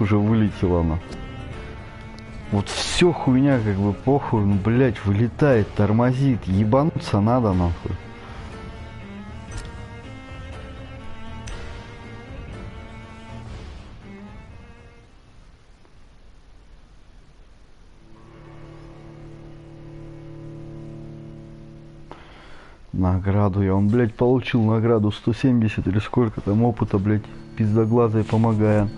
уже вылетела она. Вот все хуйня как бы похуй, ну блять, вылетает, тормозит, ебануться надо нахуй. Награду я, он, блядь, получил награду 170 или сколько там опыта, блядь, пиздоглазой помогая.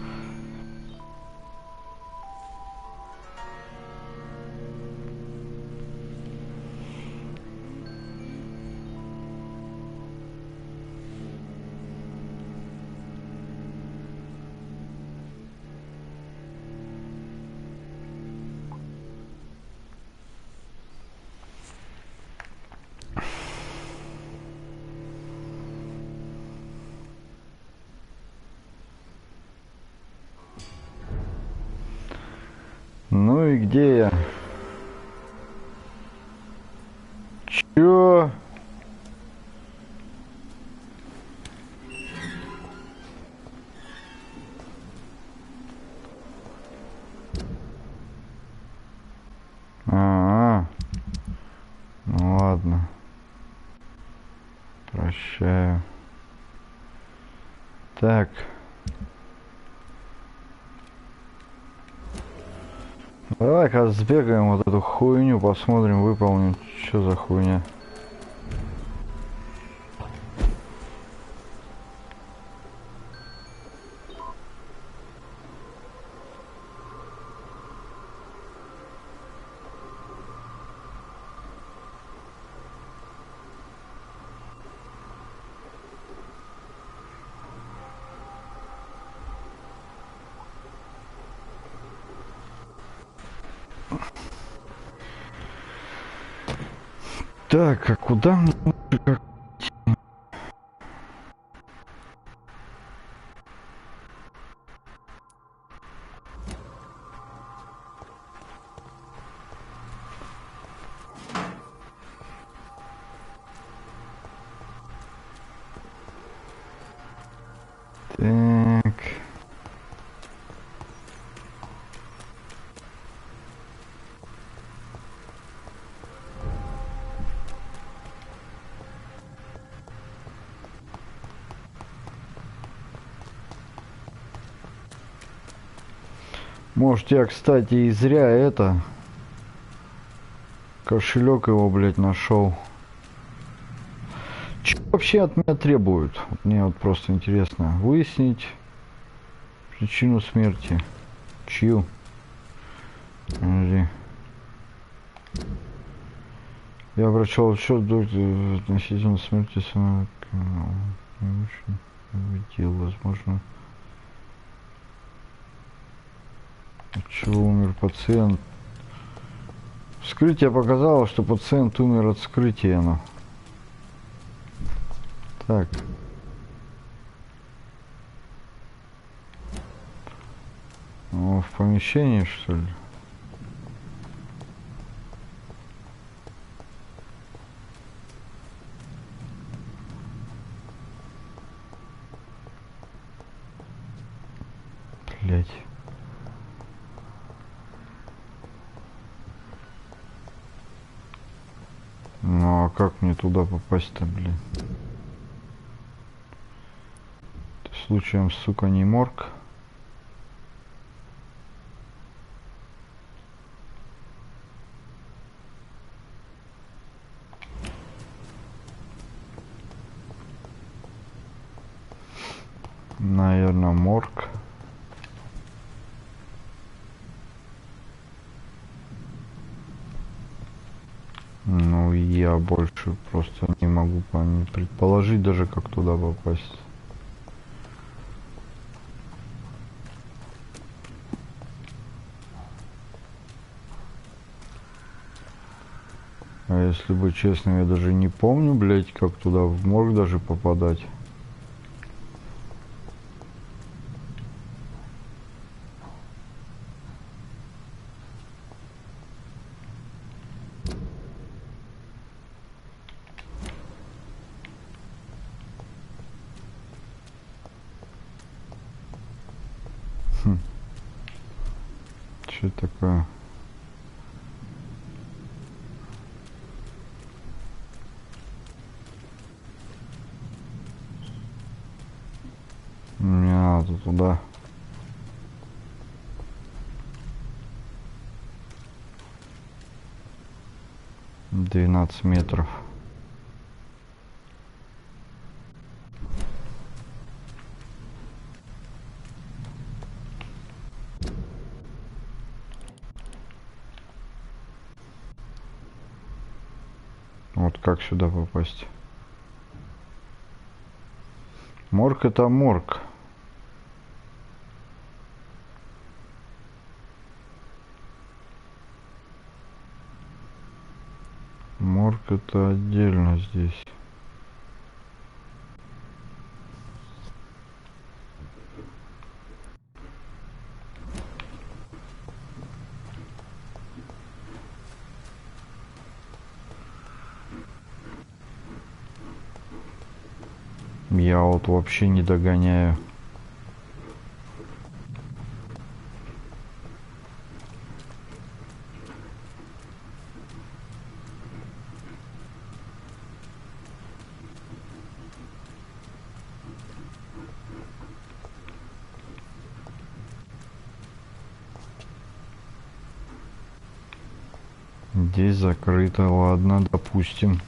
Ну и где я? Чё? А-а-а. Ну ладно. Прощаю. Так. Давай-ка сбегаем вот эту хуйню, посмотрим, выполним, что за хуйня. Так, а куда мне... Так. Может, я, кстати, и зря это... Кошелек его, блядь, нашел. Что вообще от меня требуют? Вот мне вот просто интересно. Выяснить причину смерти. Чью? Подожди. Я обращал счет относительно смерти самого... Не очень увидел, возможно. От чего умер пациент? Вскрытие показало, что пациент умер от вскрытия. Но... Так. О, в помещении, что ли? Блять. Ну а как мне туда попасть-то, блин? Ты случаем, сука, не морг? Наверное, морг. Ну, я больше просто не могу предположить даже, как туда попасть. А если быть честным, я даже не помню, блять, как туда в морг даже попадать. Что это такое? Мне надо туда. 12 метров. Вот как сюда попасть? Морг это морг. Морг это отдельно здесь. Я вот вообще не догоняю. Здесь закрыто, ладно, допустим.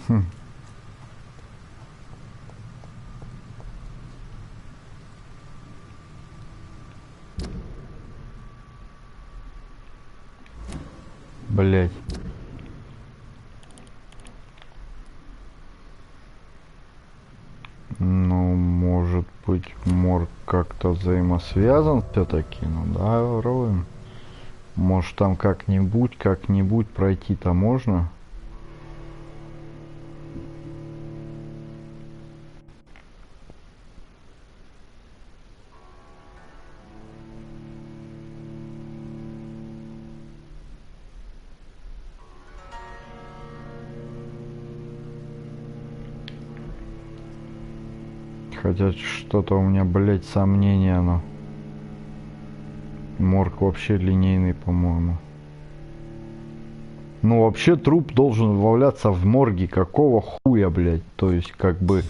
Хм. Блять. Ну, может быть, морг как-то взаимосвязан все-таки. Ну да, воруем. Может, там как-нибудь пройти-то можно? Хотя что-то у меня, блять, сомнения, оно. Морг вообще линейный, по-моему. Ну, вообще труп должен валяться в морге. Какого хуя, блять? То есть, как бы...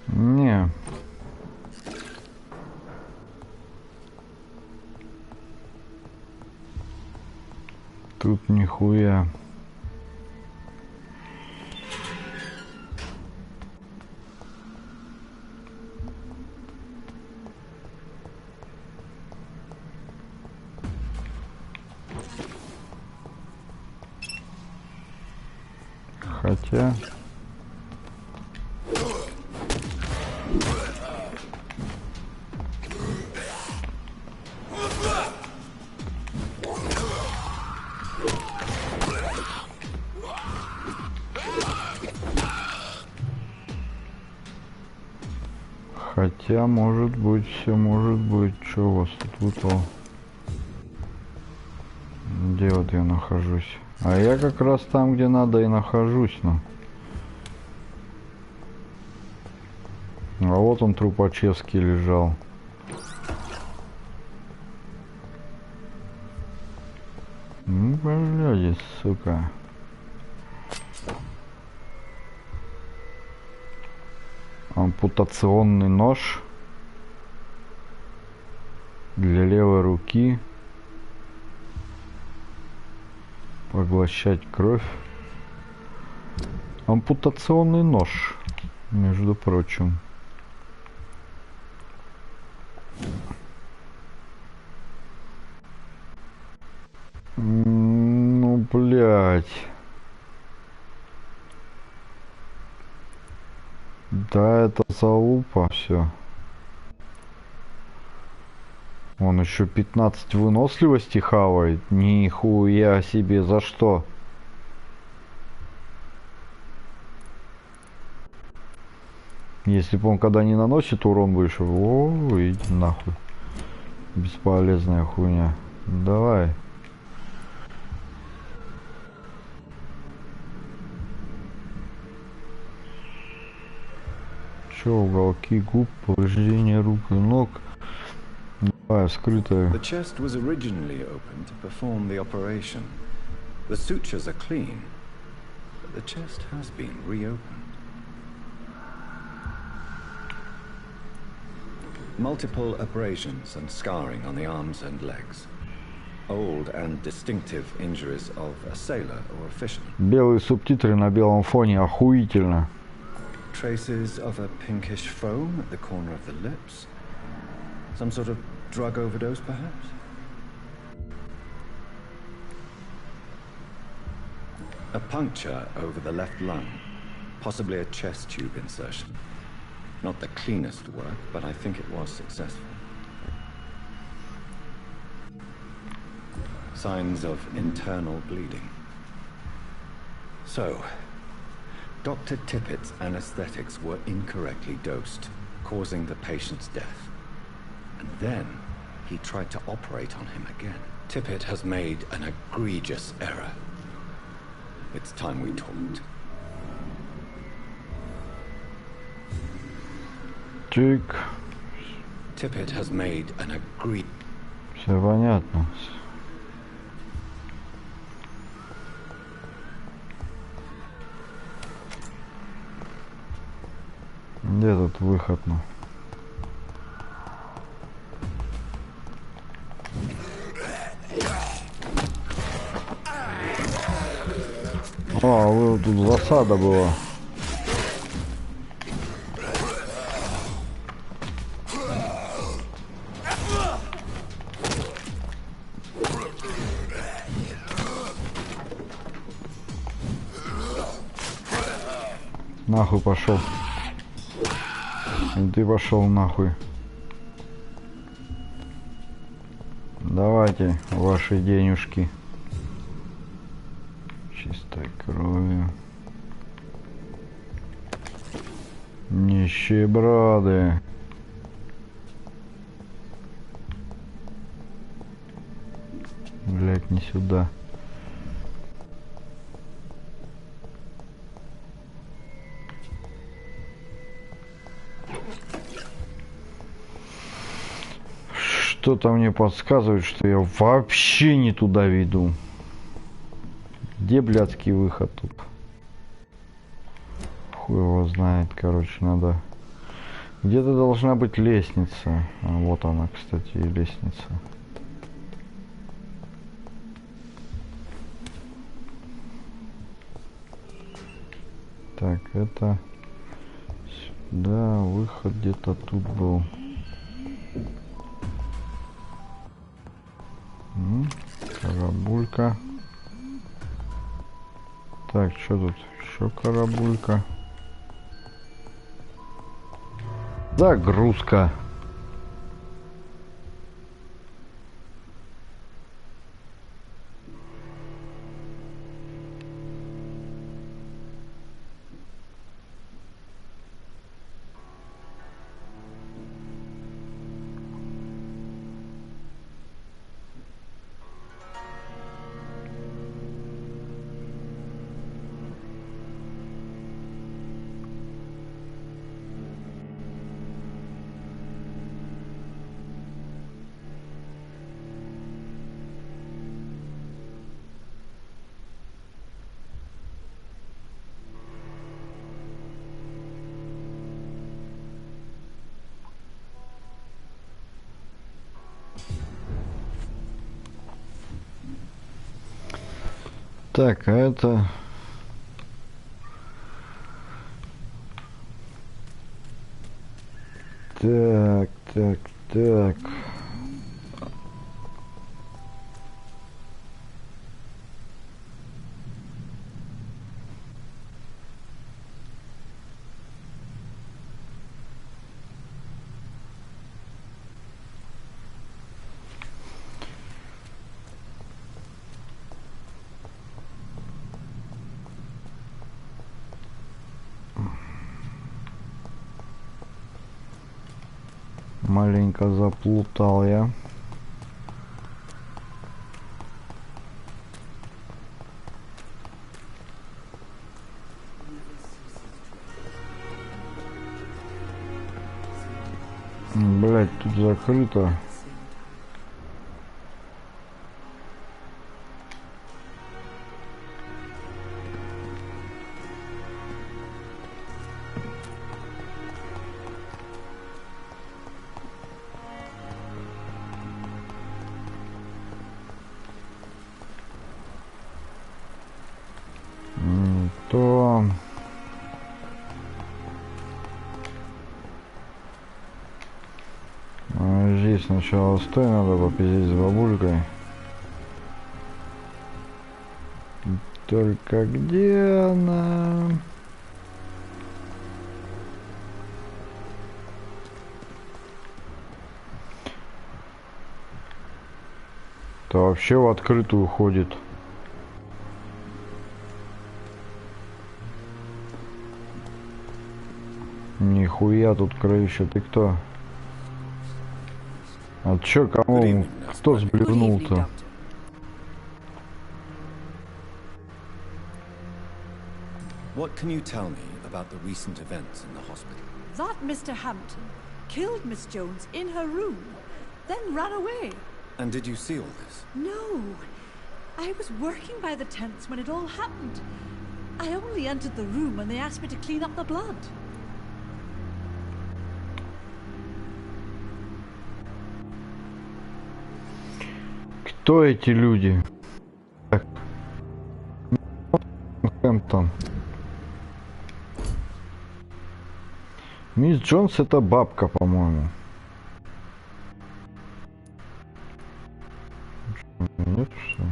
Не. Тут нихуя. Хотя... Хотя, может быть, все может быть. Что у вас тут выпало? Где вот я нахожусь? А я как раз там, где надо, и нахожусь, ну. А вот он, трупачевский, лежал. Ну, блядь, сука. Ампутационный нож для левой руки. поглощать кровь. Ампутационный нож, между прочим. Ну, блядь. Да, это залупа, все. Он еще 15 выносливости хавает. Нихуя себе, за что? Если бы он когда не наносит урон больше, о, иди нахуй. Бесполезная хуйня. Давай. Че, уголки губ, повреждение рук и ног. Давай, скрытая. The chest was originally open to perform the operation. The sutures are clean, but the chest has been reopened. Multiple abrasions and scarring on the arms and legs. Old and distinctive injuries of a sailor or a fisherman. Белые субтитры на белом фоне, охуительно. Traces of a pinkish foam at the corner of the lips. Some sort of drug overdose, perhaps? A puncture over the left lung. Possibly a chest tube insertion. Not the cleanest work, but I think it was successful. Signs of internal bleeding. So, Dr. Tippett's anesthetics were incorrectly dosed, causing the patient's death. And then, he tried to operate on him again. Tippett has made an egregious error. It's time we talked. Чик. Tippett has made an egregious... Все понятно. Где тут выход, ну? А, тут засада была. Нахуй пошел. И ты пошел нахуй. Давайте ваши денежки. Чистой кровью. Нищеброды. Блять, не сюда. Что-то мне подсказывает, что я вообще не туда веду. Где блядский выход тут? Хуй его знает, короче, надо... Где-то должна быть лестница. А, вот она, кстати, и лестница. Так, это... Сюда, выход где-то тут был. Карабулька. Так, что тут? Еще карабулька. Загрузка. Так, а это... Так, так, так. Маленько заплутал я. Блять, тут закрыто. То... Здесь сначала стой, надо попиздеть с бабулькой. Только где она? То вообще в открытую ходит. Нихуя тут кровища, ты кто? А чё, кому? Кто сблевнул-то? What can you tell me about the recent events in the hospital? That Mr. Hampton killed Miss Jones in her room, then ran away. And did you see all this? No. I was working by the tents when it all happened. I only entered the room when they asked me to clean up the blood. Кто эти люди? Так. Хэмптон. Мисс Джонс это бабка, по-моему. Нет, что?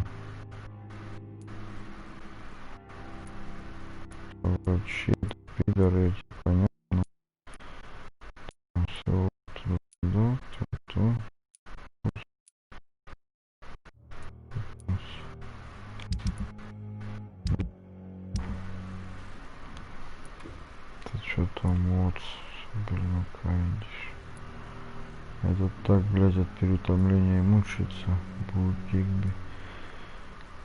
Врачи, пидоры эти, понятно. Все, туда, туда. Это что там вот, блин, Кайдиш. Этот так, блядь, от переутомления мучается. Будет Дигби.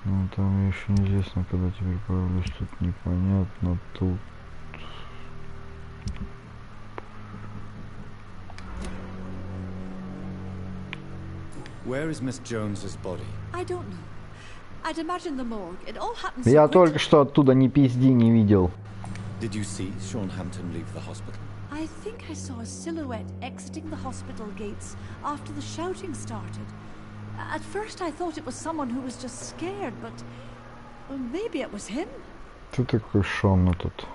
Ну там еще неизвестно, когда теперь появлюсь. Тут непонятно, тут... Where is Miss Jones's body? I don't know. I'd imagine the morgue. It all happened so Я quickly. только что оттуда ни пизди не видел. Did you see Sean Hampton leave the hospital? I think I saw a silhouette exiting the hospital gates after the shouting started. At first I thought it was someone who was just scared, but well, maybe it was him. Ты такой шумный тут.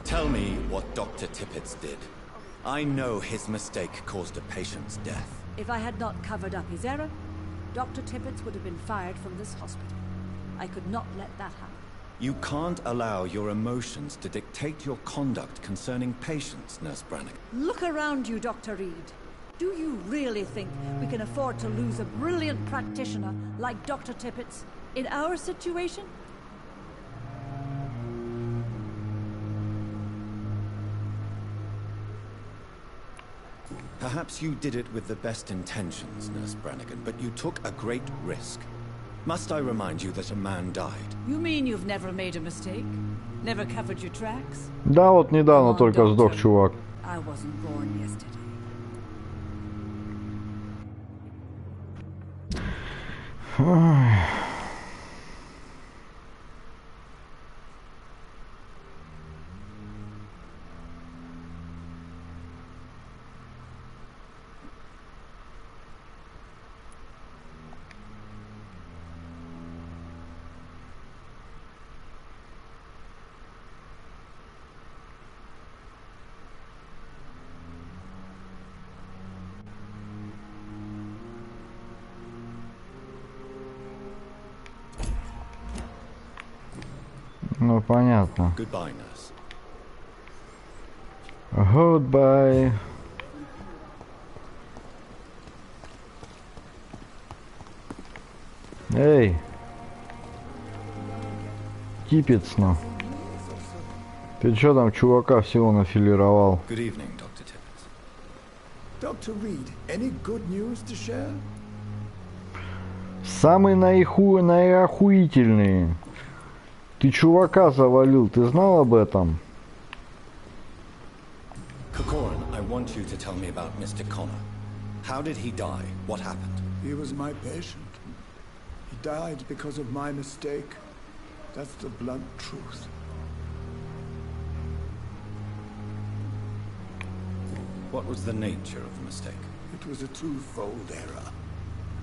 Tell me what Dr. Tippett did. I know his mistake caused a patient's death. If I had not covered up his error, Dr. Tippett would have been fired from this hospital. I could not let that happen. You can't allow your emotions to dictate your conduct concerning patients, Nurse Brannigan. Look around you, Dr. Reed. Do you really think we can afford to lose a brilliant practitioner like Dr. Tippett's in our situation? Perhaps you did it with the best intentions, Nurse Brannigan, but you took a great risk. Must I remind you that a man died? You mean you've never made a mistake? Never covered your tracks? Да, вот недавно только сдох чувак. I wasn't born yesterday. Ну, понятно. Goodbye, nurse. Goodbye. Эй! Кипецно. Ты чё там чувака всего нафилировал? Good evening, Dr. Tippett. Dr. Reed, any good news to share? Самые наиохуительные. Ты чувака завалил, ты знал об этом? Corcoran, I want you to tell me about Mr. Connor. How did he die? What happened? He was my patient. He died because of my mistake. That's the blunt truth. What was the nature of the mistake? It was a twofold error.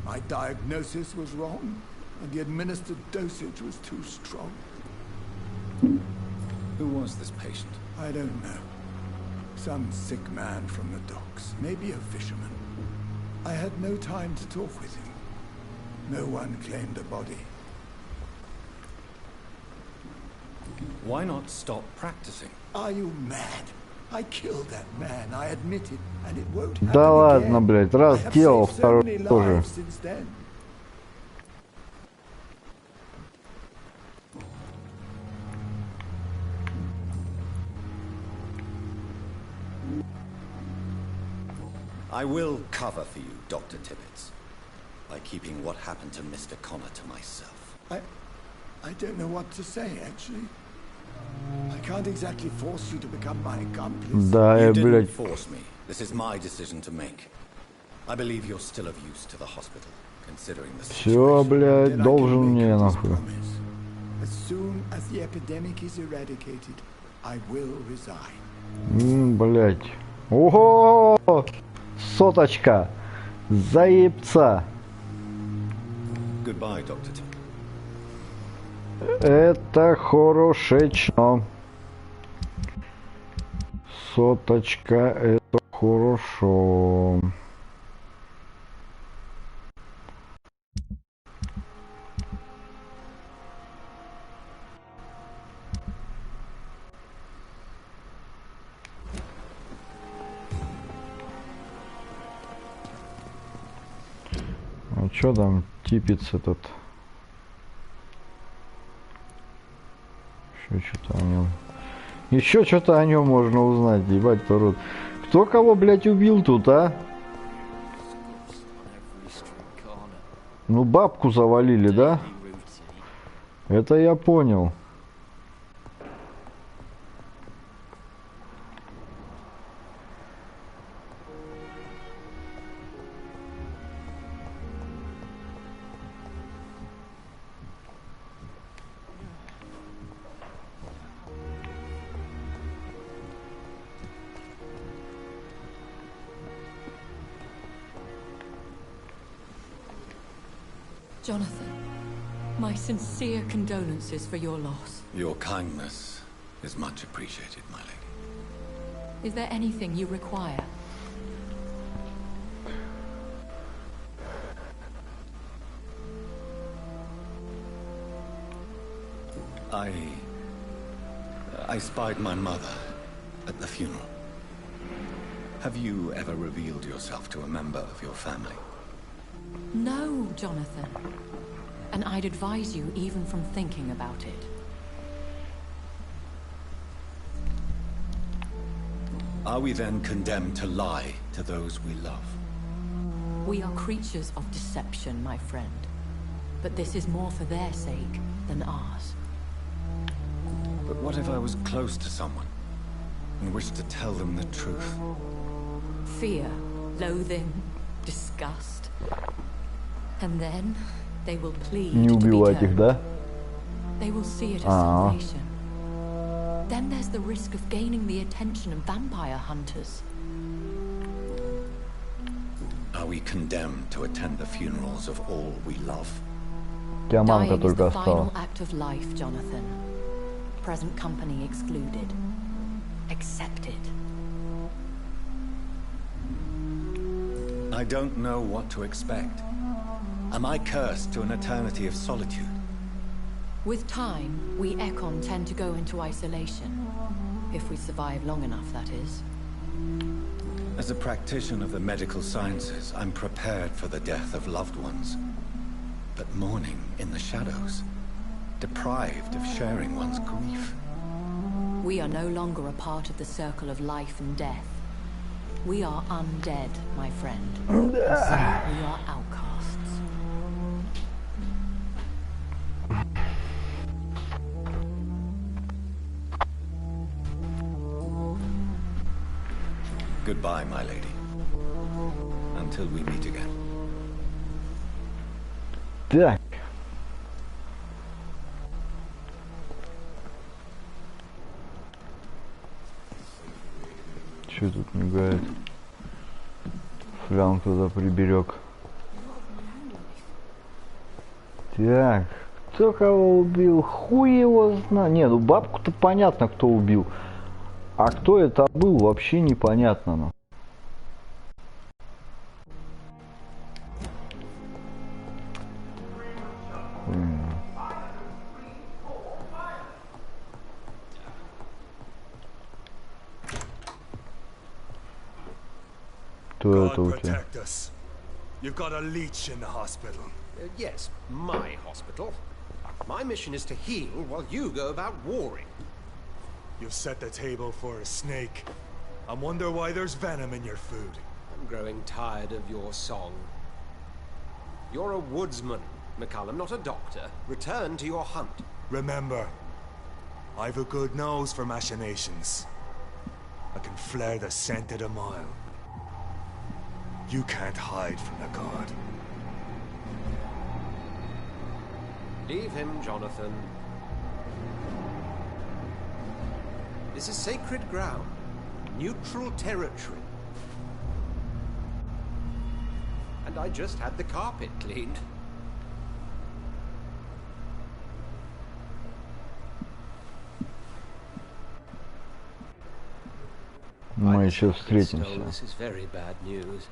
My diagnosis was wrong, and the administered dosage was too strong. Who was this patient? I don't know. Some sick man from the docks, maybe a fisherman. I had no time to talk with him. No one claimed a body. Why not stop practicing? Are you mad? I killed that man, I admit it, and it won't happen Да ладно, again. блядь, раз I have делал, saved so второй many тоже. lives since then. I will cover for you, Dr. Tippett, by keeping what happened to Mr. Connor to myself. I don't know what to say, actually. I can't exactly force you to become my accomplice. Да, You didn't блядь. force me. This is my decision to make. I believe you're still of use to the hospital, considering the Всё, situation. блядь, Then I должен can мне make you this нахуй. promise. As soon as the epidemic is eradicated, I will resign. Блядь. Ого! Соточка! Заебца! Goodbye, Dr. Tippett. Это хорошечно. Соточка, это хорошо. А чё там типец этот? Еще что-то о нем. Еще что-то о нем можно узнать, ебать рот. Кто кого, блядь, убил тут, а? Ну, бабку завалили, да? Это я понял. Jonathan, my sincere condolences for your loss. Your kindness is much appreciated, my lady. Is there anything you require? I spied my mother at the funeral. Have you ever revealed yourself to a member of your family? No, Jonathan. And I'd advise you even from thinking about it. Are we then condemned to lie to those we love? We are creatures of deception, my friend. But this is more for their sake than ours. But what if I was close to someone and wished to tell them the truth? Fear, loathing, disgust. And then they will plead Не to be убивать их, turned. да? They will see it as Ah. salvation. Then there's the risk of gaining the attention of vampire hunters. Are we condemned to attend the funerals of all we love? У тебя мамка Dying is только the final осталась. act of life, Jonathan. Present company excluded. Accepted. I don't know what to expect. Am I cursed to an eternity of solitude? With time, we Ekon tend to go into isolation. If we survive long enough, that is. As a practitioner of the medical sciences, I'm prepared for the death of loved ones. But mourning in the shadows, deprived of sharing one's grief. We are no longer a part of the circle of life and death. We are undead, my friend. And so we are outcasts. Goodbye, my lady. Until we meet again. Так. Что тут мигает? Флян кто-то приберег. Так. Кто кого убил? Хуй его знает. Не, ну бабку-то понятно, кто убил. А кто это был, вообще непонятно. Ну. God protect us. You've got a leech in the hospital. Yes, my hospital. My mission is to heal while you go about warring. You've set the table for a snake. I wonder why there's venom in your food. I'm growing tired of your song. You're a woodsman, McCallum, not a doctor. Return to your hunt. Remember, I've a good nose for machinations. I can flare the scent at a mile. You can't hide from the god. Leave him, Jonathan. This is sacred ground. Neutral territory. And I just had the carpet cleaned. Мы еще встретимся. This is very bad news.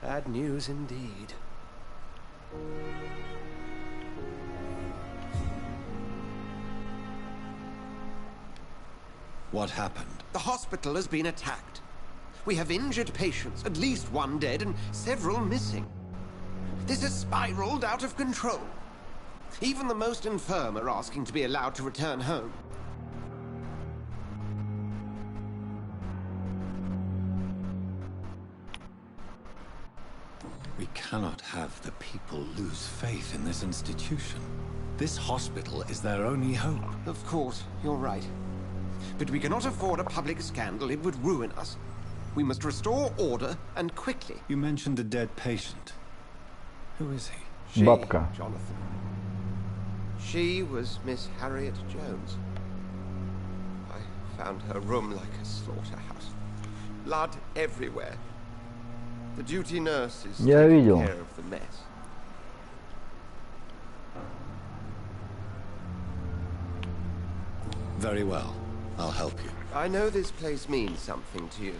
Bad news indeed. What happened? The hospital has been attacked. We have injured patients, at least one dead and several missing. This has spiraled out of control. Even the most infirm are asking to be allowed to return home. We cannot have the people lose faith in this institution. This hospital is their only hope. Of course, you're right. But we cannot afford a public scandal. It would ruin us. We must restore order, and quickly. You mentioned a dead patient. Who is he? She, Babka. Jonathan. She was Miss Harriet Jones. I found her room like a slaughterhouse. Blood everywhere. The duty nurse is taking care of the mess. Very well. I'll help you. I know this place means something to you.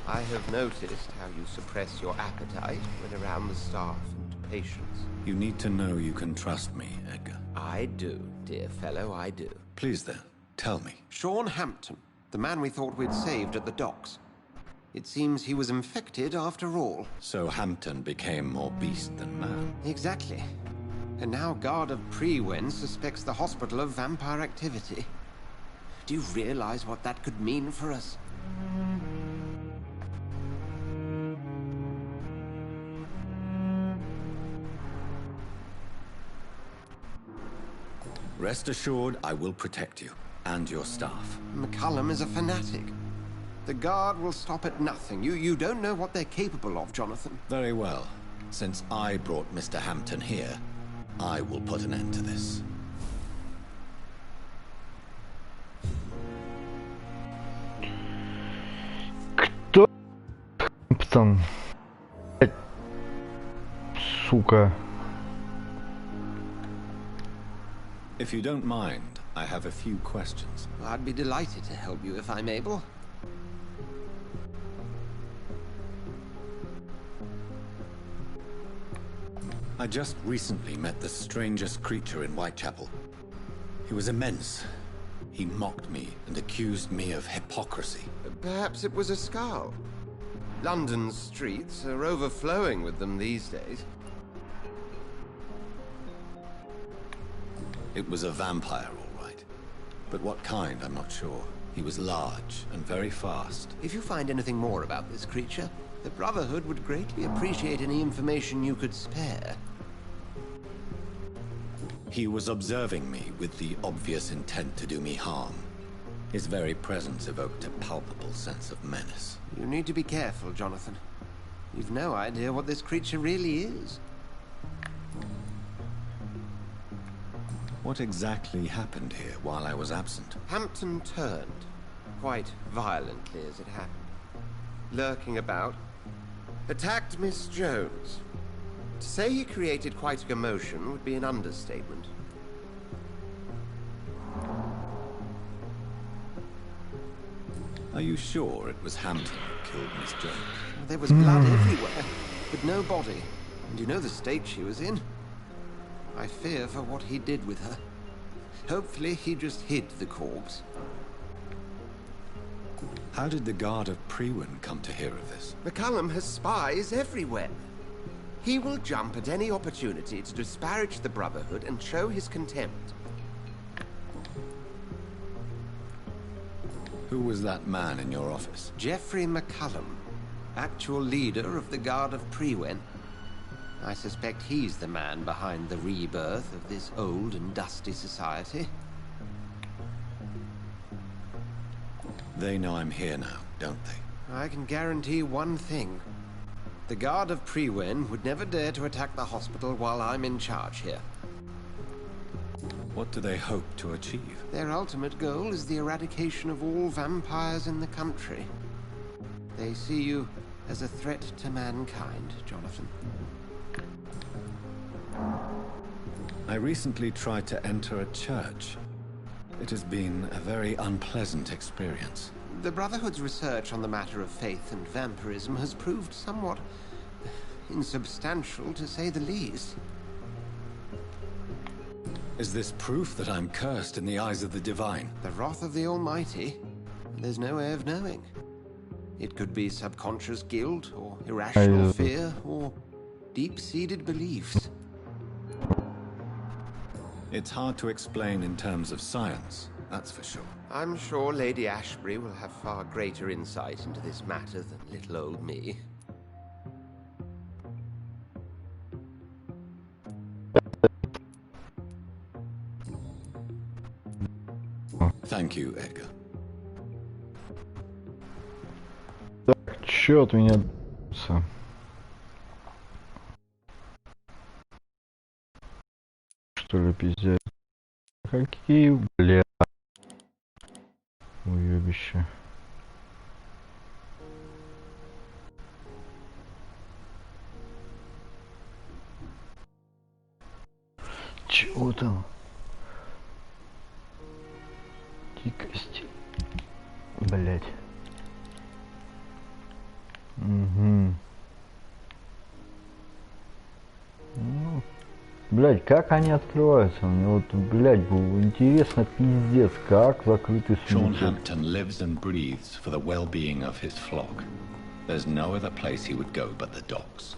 I have noticed how you suppress your appetite when around the staff and patients. You need to know you can trust me, Edgar. I do, dear fellow, I do. Please then, tell me. Sean Hampton, the man we thought we'd saved at the docks. It seems he was infected after all. So Hampton became more beast than man. Exactly. And now Guard of Prewen suspects the hospital of vampire activity. Do you realize what that could mean for us? Rest assured, I will protect you and your staff. McCallum is a fanatic. The Guard will stop at nothing. You don't know what they're capable of, Jonathan. Very well. Since I brought Mr. Hampton here, I will put an end to this. Кто там? Сука. If you don't mind, I have a few questions. I'd be delighted to help you if I'm able. I just recently met the strangest creature in Whitechapel. He was immense. He mocked me and accused me of hypocrisy. Perhaps it was a skull. London's streets are overflowing with them these days. It was a vampire, all right. But what kind, I'm not sure. He was large and very fast. If you find anything more about this creature, the Brotherhood would greatly appreciate any information you could spare. He was observing me with the obvious intent to do me harm. His very presence evoked a palpable sense of menace. You need to be careful, Jonathan. You've no idea what this creature really is. What exactly happened here while I was absent? Hampton turned, quite violently as it happened. Lurking about, attacked Miss Jones. To say he created quite a commotion would be an understatement. Are you sure it was Hampton who killed Miss Jones? There was blood everywhere, but no body. And you know the state she was in. I fear for what he did with her. Hopefully he just hid the corpse. How did the Guard of Prewin come to hear of this? McCullum has spies everywhere. He will jump at any opportunity to disparage the Brotherhood and show his contempt. Who was that man in your office? Geoffrey McCullum, actual leader of the Guard of Prewin. I suspect he's the man behind the rebirth of this old and dusty society. They know I'm here now, don't they? I can guarantee one thing. The Guard of Prewin would never dare to attack the hospital while I'm in charge here. What do they hope to achieve? Their ultimate goal is the eradication of all vampires in the country. They see you as a threat to mankind, Jonathan. I recently tried to enter a church. It has been a very unpleasant experience. The Brotherhood's research on the matter of faith and vampirism has proved somewhat insubstantial, to say the least. Is this proof that I'm cursed in the eyes of the divine? The wrath of the Almighty? There's no way of knowing. It could be subconscious guilt, or irrational fear, or deep-seated beliefs. It's hard to explain in terms of science, that's for sure. I'm sure Lady Ashbury will have far greater insight into this matter than little old me. Thank you, Edgar. Так, чё от меня что ли, пиздец? Какие, бля, уебище. Чего там? Дикость. Блять. Угу. Ну, блять, как они открываются? Мне вот, блять, было интересно, пиздец, как закрытый Sean сундук. Hampton lives and breathes for the well-being of his flock. There's no other place he would go but the docks.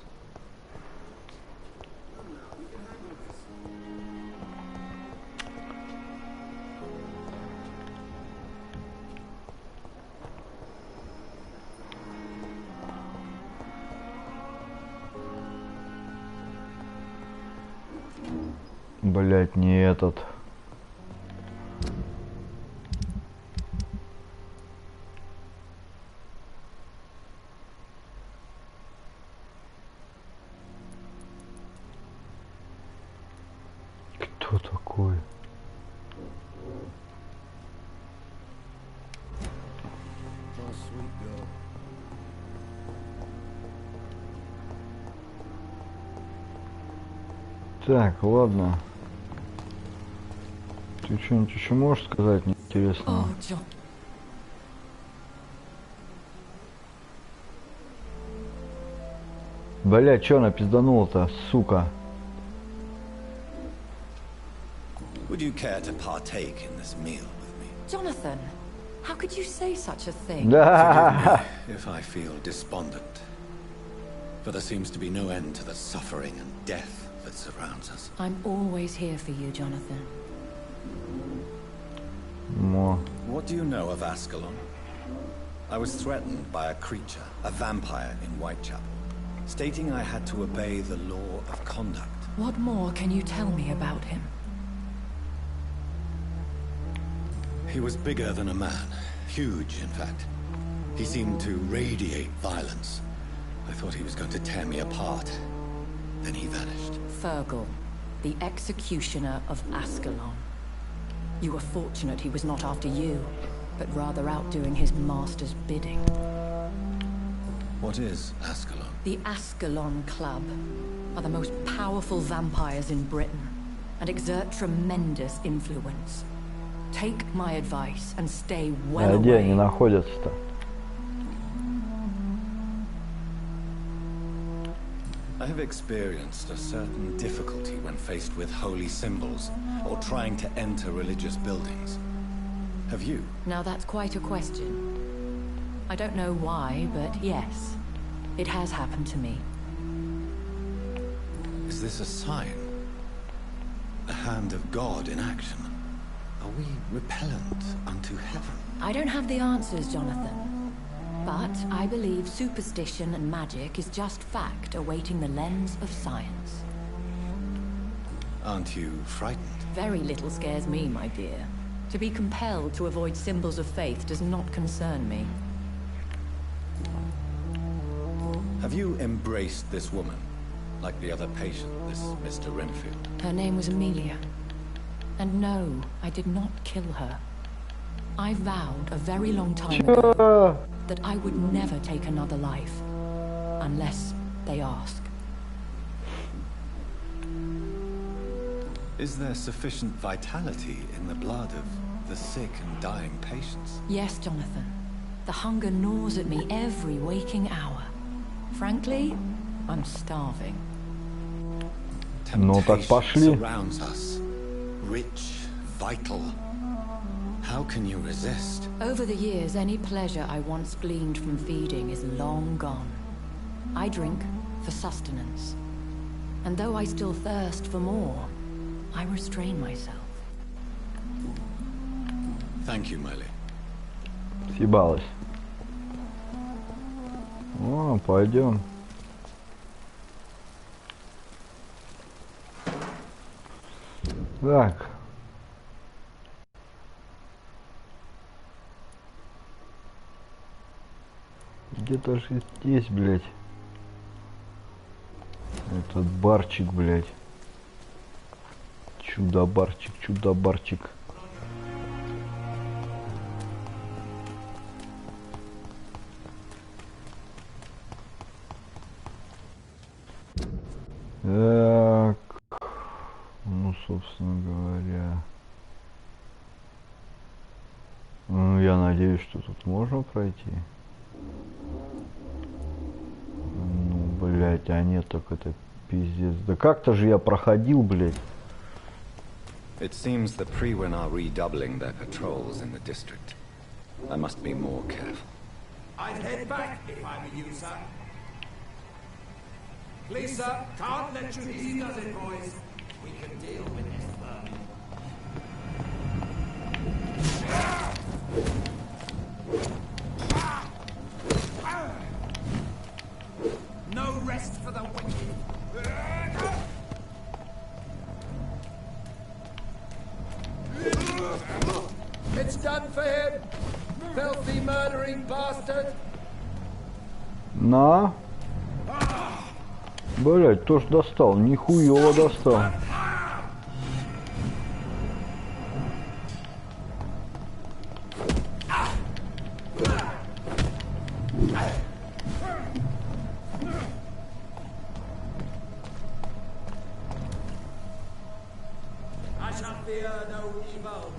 Блять, не этот. Кто такой? Так, ладно. Ты что-нибудь еще можешь сказать неинтересного? Oh, John. Бля, чё она пизданула-то, сука? Would you care to partake in this meal with me? Jonathan, how could you say such a thing? Forgive me if I feel despondent. For there seems to be no end to the suffering and death that surrounds us. I'm always here for you, Jonathan. More. What do you know of Ascalon? I was threatened by a creature, a vampire in Whitechapel, stating I had to obey the law of conduct. What more can you tell me about him? He was bigger than a man. Huge, in fact. He seemed to radiate violence. I thought he was going to tear me apart. Then he vanished. Fergal, the executioner of Ascalon. You were fortunate he was not after you, but rather out doing his master's bidding. What is Ascalon? The Ascalon Club are the most powerful vampires in Britain and exert tremendous influence. Take my advice and stay well Где они away. находятся-то? I have experienced a certain difficulty when faced with holy symbols or trying to enter religious buildings. Have you? Now that's quite a question. I don't know why, but yes, it has happened to me. Is this a sign? The hand of God in action? Are we repellent unto heaven? I don't have the answers, Jonathan. But I believe superstition and magic is just fact awaiting the lens of science. Aren't you frightened? Very little scares me, my dear. To be compelled to avoid symbols of faith does not concern me. Have you embraced this woman? Like the other patient, this Mr. Renfield? Her name was Amelia. And no, I did not kill her. I vowed a very long time ago that I would never take another life, unless they ask. Is there sufficient vitality in the blood of the sick and dying patients? Yes, Jonathan. The hunger gnaws at me every waking hour. Frankly, I'm starving. Ну так Temptation пошли. surrounds us. Rich, vital. How can you resist? Over the years, any pleasure I once gleaned from feeding is long gone. I drink for sustenance. And though I still thirst for more, I restrain myself. Thank you, Miley. Съебалась. О, пойдем. Так. Где-то же здесь, блядь. Этот барчик, блядь. Чудо-барчик, чудо-барчик. Так. Ну, собственно говоря. Ну, я надеюсь, что тут можно пройти. Ну, блядь, а нет, так это пиздец. Да как-то же я проходил, блядь. It seems the Freewen are redoubling their patrols in the district. I must be more careful. I'd head back if I were you, sir. Please, sir, can't let you easy does it, boys. We can deal with this firm. No rest for the wicked. It's done for him, filthy murdering bastard. На. Блять, тоже достал. Нихуево достал. I shall fear no evil.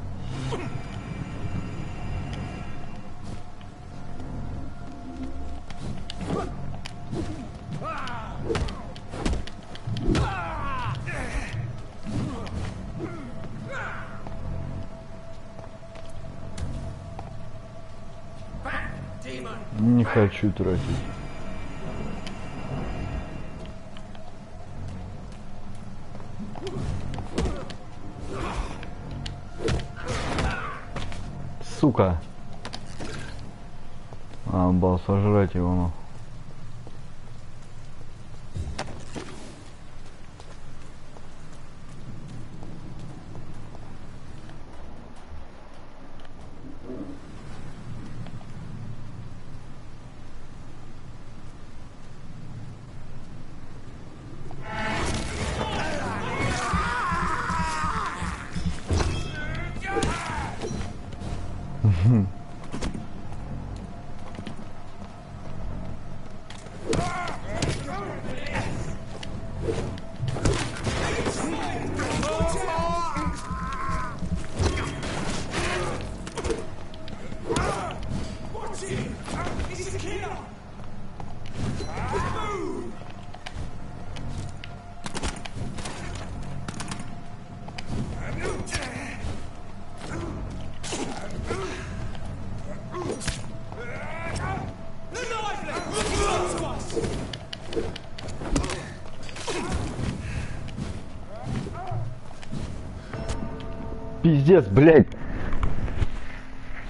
Не хочу тратить. Сука. Бал сожрать его, ну. Пиздец, блядь.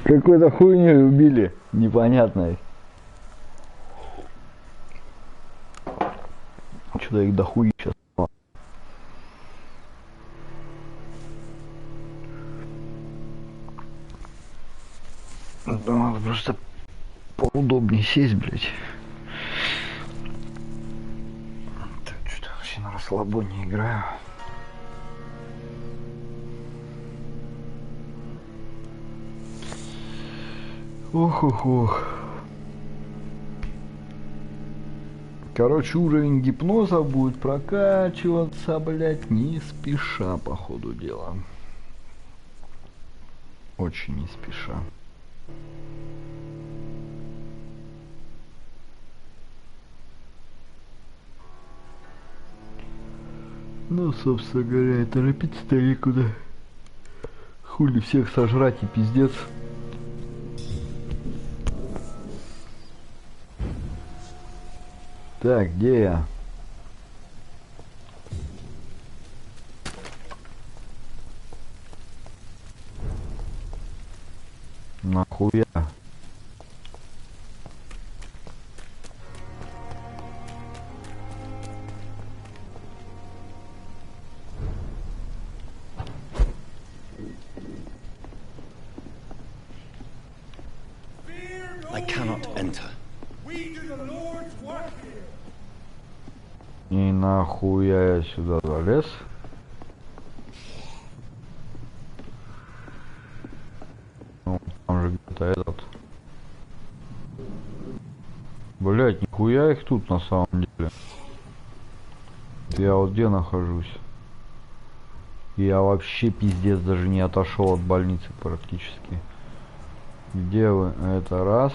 Какой-то хуйней убили. Непонятной. Что-то их дохуи сейчас. Надо просто поудобнее сесть, блядь. Так, что-то вообще на расслабоне играю. Ох. Короче, уровень гипноза будет прокачиваться, блядь, не спеша, по ходу дела. Очень не спеша. Ну, собственно говоря, и торопиться-то некуда. Хули всех сожрать и пиздец. Так, где я? Нахуя? I cannot enter. И нахуя я сюда залез? Ну, там же где-то этот. Блять, нихуя их тут на самом деле. Я вот где нахожусь? Я вообще пиздец даже не отошел от больницы практически. Где вы? Это раз.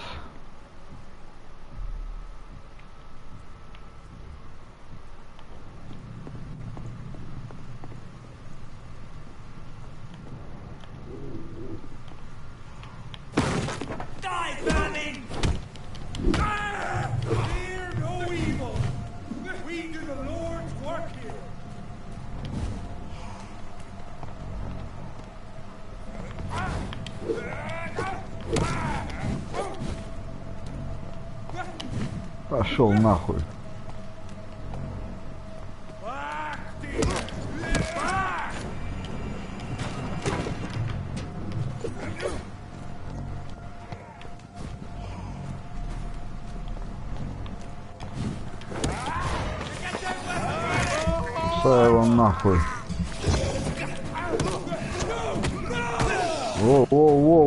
Пошел нахуй. Пускай его нахуй. Воу.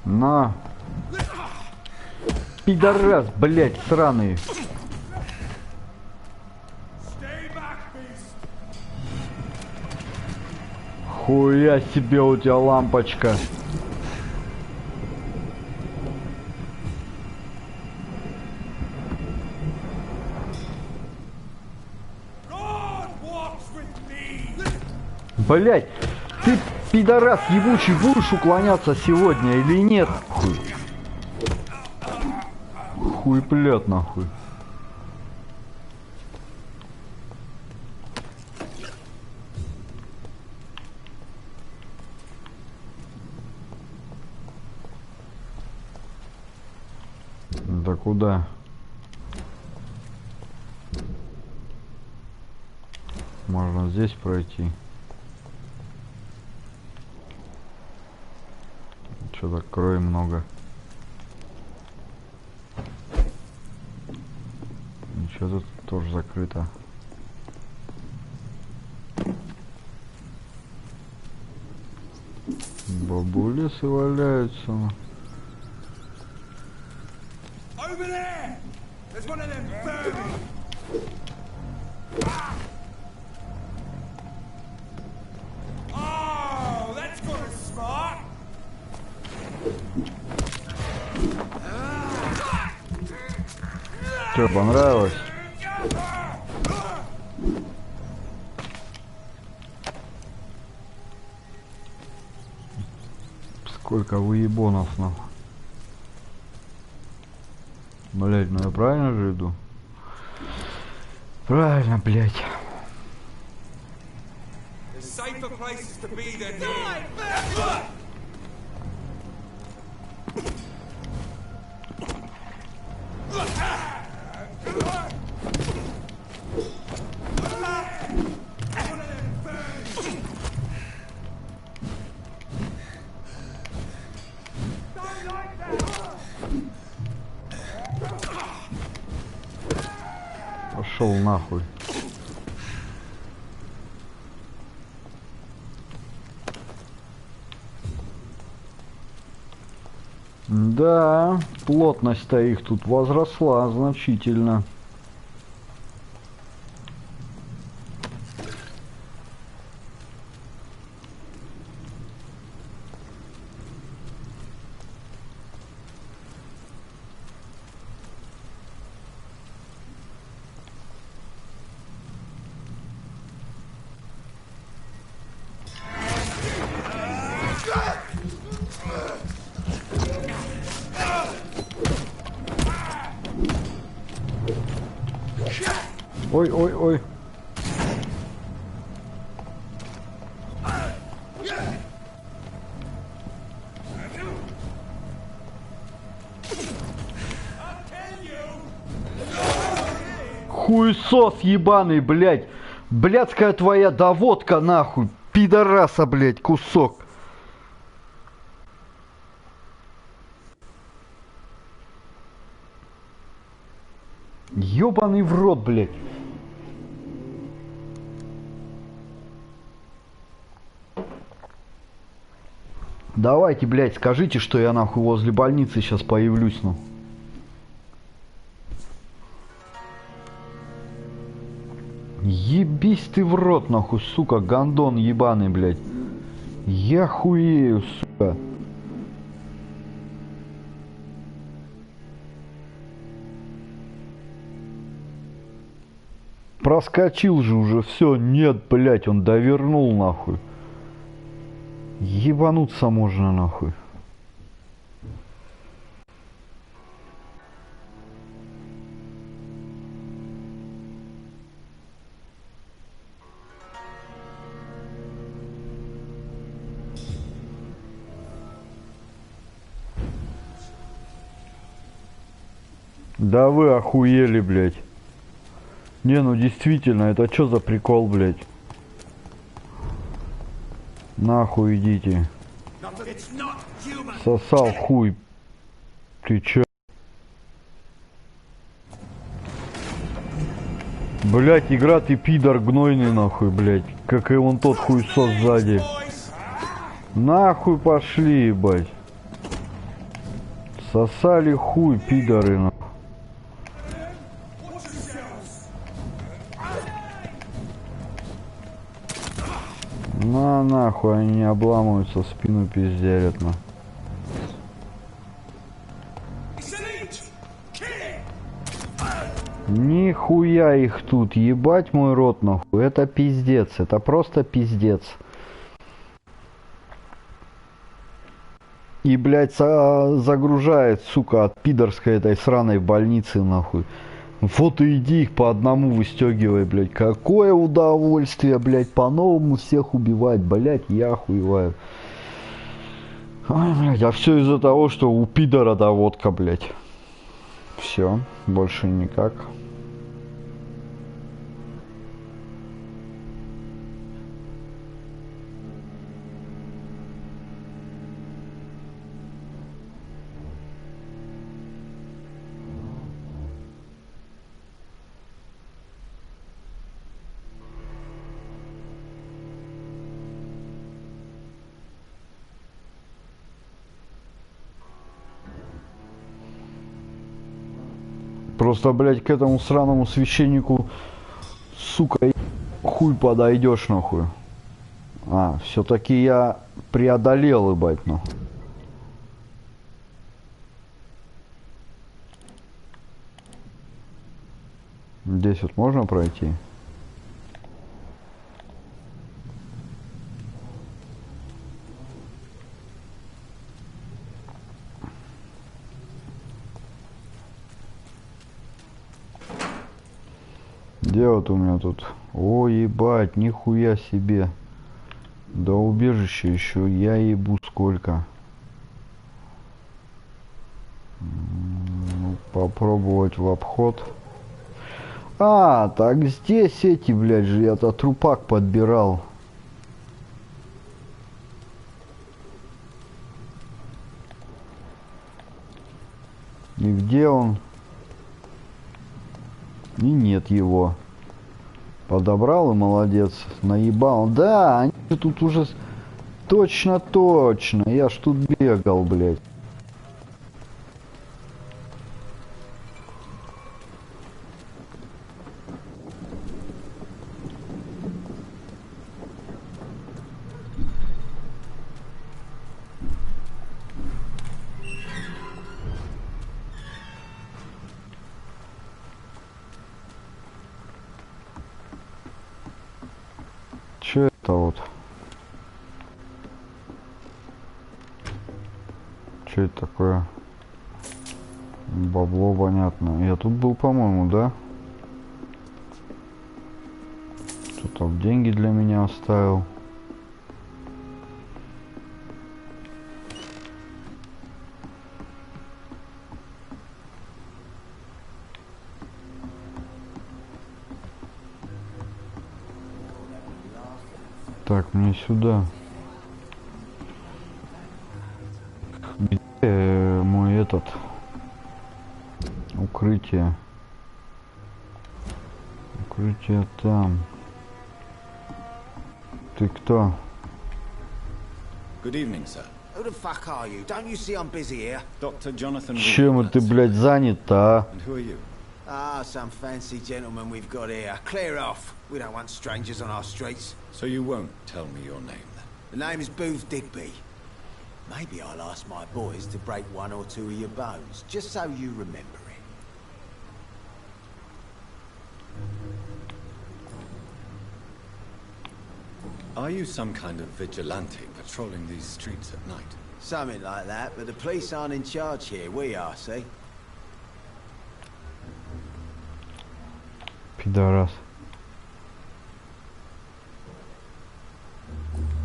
На. Пидорас, блядь, сраный. Хуя себе у тебя лампочка. Блять, ты, пидорас ебучий, будешь уклоняться сегодня или нет? Хуй плет нахуй. Да куда? Можно здесь пройти. Что-то крови много. Ничего, тут тоже закрыто. Бабулесы валяются. Over there! There's one of them vermin! Oh, that's gonna smart! Что, понравилось? Сколько выебонов, нахуй. Блять, ну я правильно же иду? Правильно, блять. There's safer places to be than here. Пошел нахуй. Да, плотность-то их тут возросла значительно. Ой, ой, ой. Хуесос ебаный, блядь. Блядская твоя доводка, нахуй. Пидораса, блядь, кусок. Ёбаный в рот, блядь. Давайте, блядь, скажите, что я нахуй возле больницы сейчас появлюсь, ну. Ебись ты в рот, нахуй, сука, гондон ебаный, блядь. Я хуею, сука. Проскочил же уже, все, нет, блядь, он довернул, нахуй. Ебануться можно, нахуй. Да вы охуели, блядь. Не, ну действительно, это что за прикол, блядь? Нахуй идите. Сосал хуй. Ты чё? Блядь, игра, ты пидор гнойный, нахуй, блядь. Как и вон тот хуйсос сзади. Нахуй пошли, ебать. Сосали хуй, пидоры, нахуй. На нахуй, они не обламываются, спину пиздерят, на. Нихуя их тут, ебать мой рот, нахуй. Это пиздец, это просто пиздец. И, блядь, загружает, сука, от пидорской этой сраной больницы, нахуй. Вот и иди их по одному выстегивай, блядь. Какое удовольствие, блядь, по-новому всех убивать, блядь, я охуеваю. Ой, блядь, а все из-за того, что у пидора доводка, блядь. Все, больше никак. Просто, блядь, к этому сраному священнику, сука, хуй подойдешь, нахуй. А, все-таки я преодолел, ебать, ну. Здесь вот можно пройти? Где вот у меня тут? О, ебать, нихуя себе. До убежища еще я ебу сколько. Ну, попробовать в обход. А, так здесь эти, блядь, же я-то трупак подбирал. И где он? И нет его. Подобрал и молодец. Наебал. Да, они же тут уже... Точно. Я ж тут бегал, блядь. Че это вот? Че это такое? Бабло, понятно. Я тут был, по-моему, да? Кто-то деньги для меня оставил. Так, мне сюда. Где мой этот? Укрытие. Укрытие там. Ты кто? Good evening, sir. Who the fuck are you? Don't you see I'm busy here? Dr. Jonathan. Чем ты, блядь, занят-то, а? And who are you? Ah, some fancy gentleman we've got here. Clear off. We don't want strangers on our streets. So you won't tell me your name, then? The name is Booth Digby. Maybe I'll ask my boys to break one or two of your bones, just so you remember it. Are you some kind of vigilante patrolling these streets at night? Something like that, but the police aren't in charge here. We are, see? Пидорас.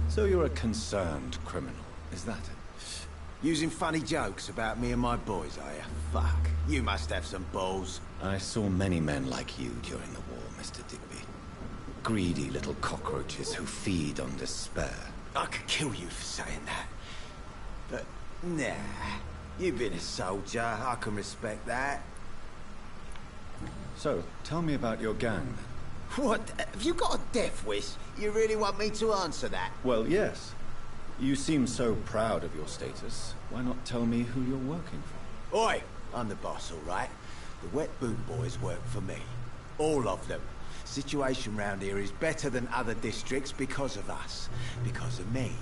So you're a concerned criminal, is that it? Using funny jokes about me and my boys, are you? Fuck. You must have some balls. I saw many men like you during the war, Mr. Digby. Greedy little cockroaches who feed on despair. I could kill you for saying that. But, nah. You've been a soldier. I can respect that. So, tell me about your gang. What? Have you got a death wish? You really want me to answer that? Well, yes. You seem so proud of your status. Why not tell me who you're working for? Oi, I'm the boss, all right? The wet boot boys work for me. All of them. Situation round here is better than other districts because of us. Because of me.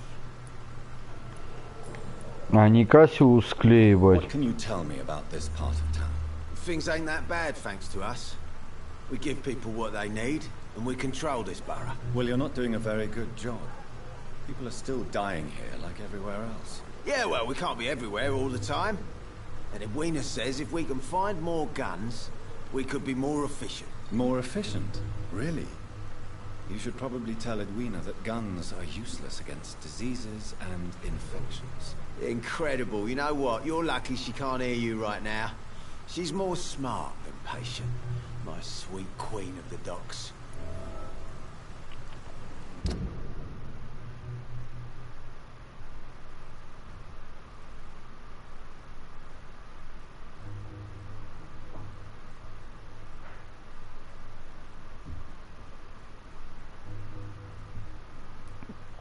А не Кассиус склеивать. What can you tell me about this part of town? Things ain't that bad, thanks to us. We give people what they need, and we control this borough. Well, you're not doing a very good job. People are still dying here like everywhere else. Yeah, well, we can't be everywhere all the time. And Edwina says if we can find more guns, we could be more efficient. More efficient? Really? You should probably tell Edwina that guns are useless against diseases and infections. Incredible. You know what? You're lucky she can't hear you right now. She's more smart than patient. My sweet queen of the docks.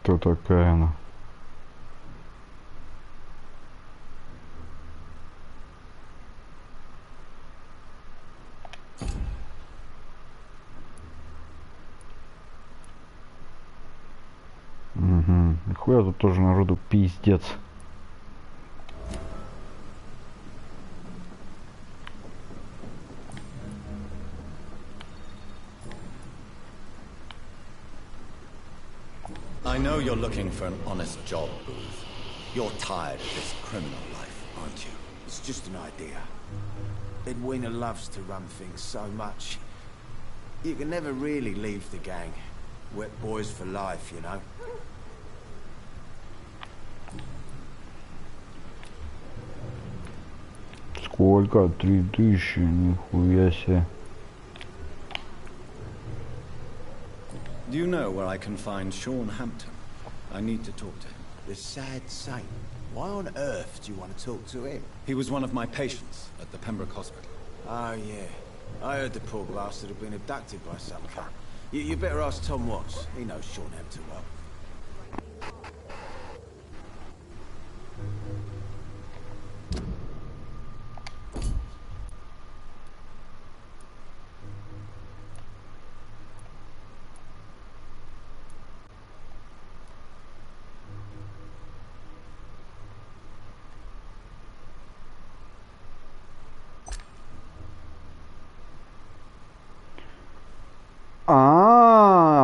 Кто такая она? Угу. Нихуя тут тоже народу пиздец. I know you're looking for an honest job, Booth. You're tired of this criminal life, aren't you? It's just an idea. Edwina loves to run things so much. You can never really leave the gang. Wet boys for life, you know. Сколько? 3000, нихуя себе. Do you know where I can find Sean Hampton? I need to talk to him. The sad saint. Why on earth do you want to talk to him? He was one of my patients at the Pembroke Hospital. Oh, yeah. I heard the poor bastard had been abducted by some cunt. You better ask Tom Watts. He knows Sean Hampton well.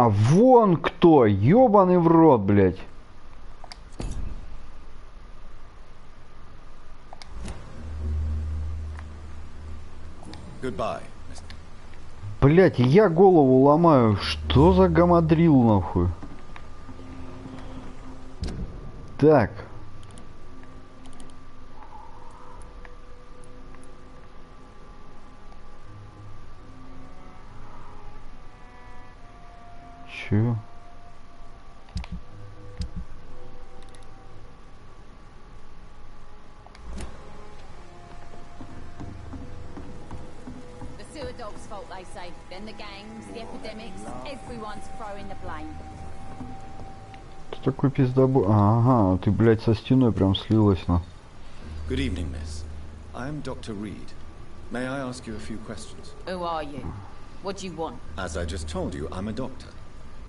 Вон кто, ёбаный в рот, блядь. Goodbye, Mr. Блядь, я голову ломаю. Что за гамадрил, нахуй? Так. Чё? The sewer dogs' fault, they say. Then the gangs, the epidemics, everyone's throwing the blame. Кто такой пиздобой? Ага, ты, блядь, со стеной прям слилась, на. Good evening, miss. I am Dr. Reed. May I ask you a few questions? Who are you? What do you want? As I just told you, I'm a doctor.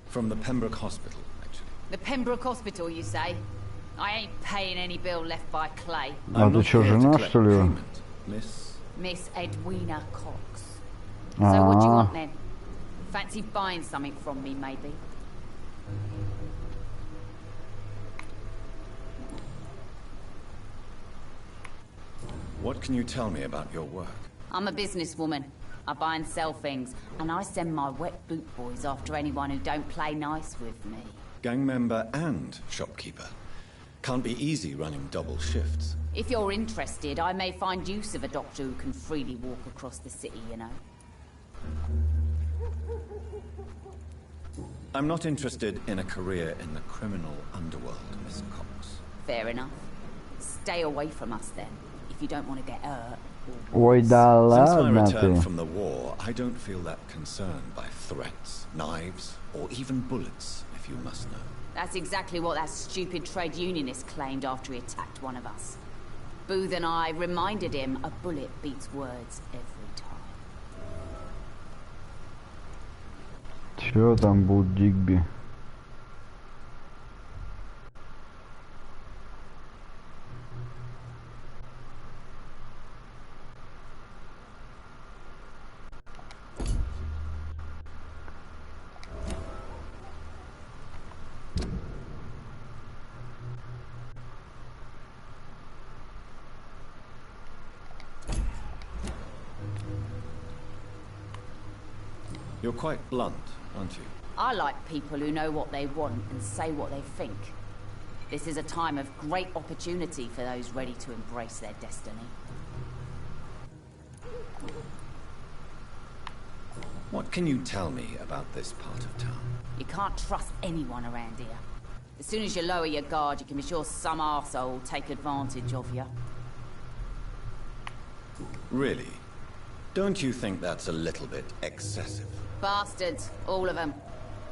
From the Pembroke Hospital, actually. The Pembroke Hospital, you say? I ain't paying any bill left by Clay. А ты чё, жена, что ли? Miss Edwina Cox. So what do you want then? Fancy buying something from me, maybe? What can you tell me about your work? I'm a businesswoman. I buy and sell things, and I send my wet boot boys after anyone who don't play nice with me. Gang member and shopkeeper. Can't be easy running double shifts. If you're interested, I may find use of a doctor who can freely walk across the city, you know. I'm not interested in a career in the criminal underworld, Miss Cox. Fair enough. Stay away from us then, if you don't want to get hurt. Ой, да ладно Since my return ты. from the war, I don't feel that concerned by threats, knives, or even bullets, if you must know. That's exactly what that stupid trade unionist claimed after he attacked one of us. Booth and I reminded him a bullet beats words every time. Чё там будет, Дигби? You're quite blunt, aren't you? I like people who know what they want and say what they think. This is a time of great opportunity for those ready to embrace their destiny. What can you tell me about this part of town? You can't trust anyone around here. As soon as you lower your guard, you can be sure some arsehole will take advantage of you. Really? Don't you think that's a little bit excessive? Bastards, all of them.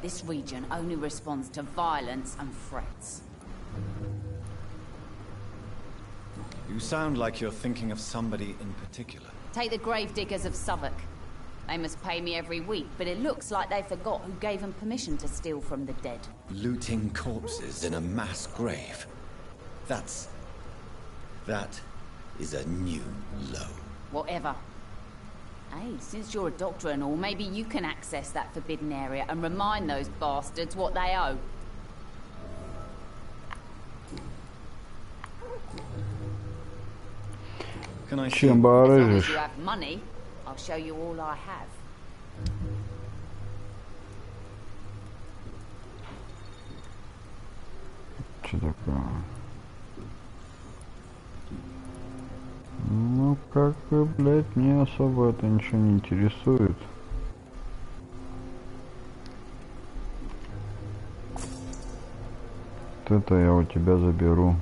This region only responds to violence and threats. You sound like you're thinking of somebody in particular. Take the gravediggers of Southwark. They must pay me every week, but it looks like they forgot who gave them permission to steal from the dead. Looting corpses in a mass grave. That is a new low. Whatever. Hey, since you're a doctor and all, maybe you can access that forbidden area and remind those bastards what they owe. Can I Чем As long as барыжишь? you have money, I'll show you all I have. Что такое? Ну, как бы, блядь, мне особо это ничего не интересует. Вот это я у тебя заберу.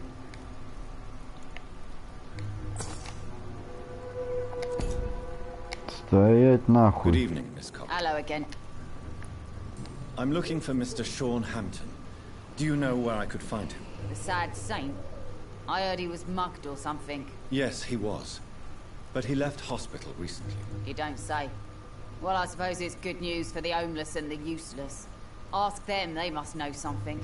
Стоять Good нахуй. evening, Miss Cobb. Hello again. I'm looking for Mr. Sean Hampton. Do you know where I could find him? The sad saint. I heard he was mugged or something. Yes, he was. But he left hospital recently. You don't say. Well, I suppose it's good news for the homeless and the useless. Ask them, they must know something.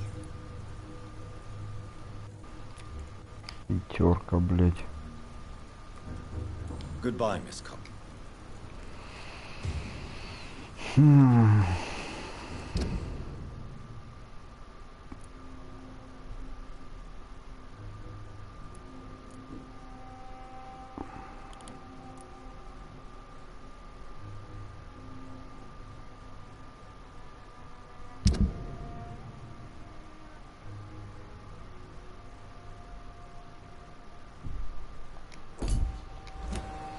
Пятерка, блядь. Goodbye, Miss Cobb.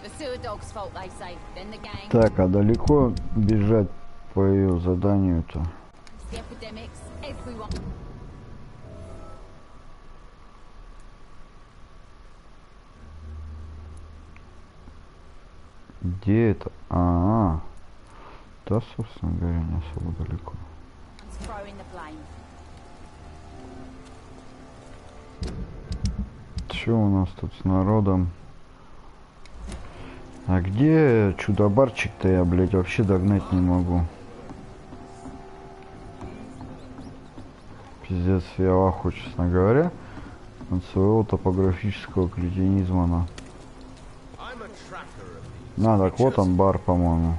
The sewer dog's fault, they say. Then the gang. Так, а далеко бежать по ее заданию-то? The epidemics, everyone. Где это? А-а. Да, собственно говоря, не особо далеко. Throwing the blame. Че у нас тут с народом? А где чудо-барчик-то я, блядь, вообще догнать не могу. Пиздец, я в ахуе, честно говоря, от своего топографического кретинизма. Так вот он, бар, по-моему.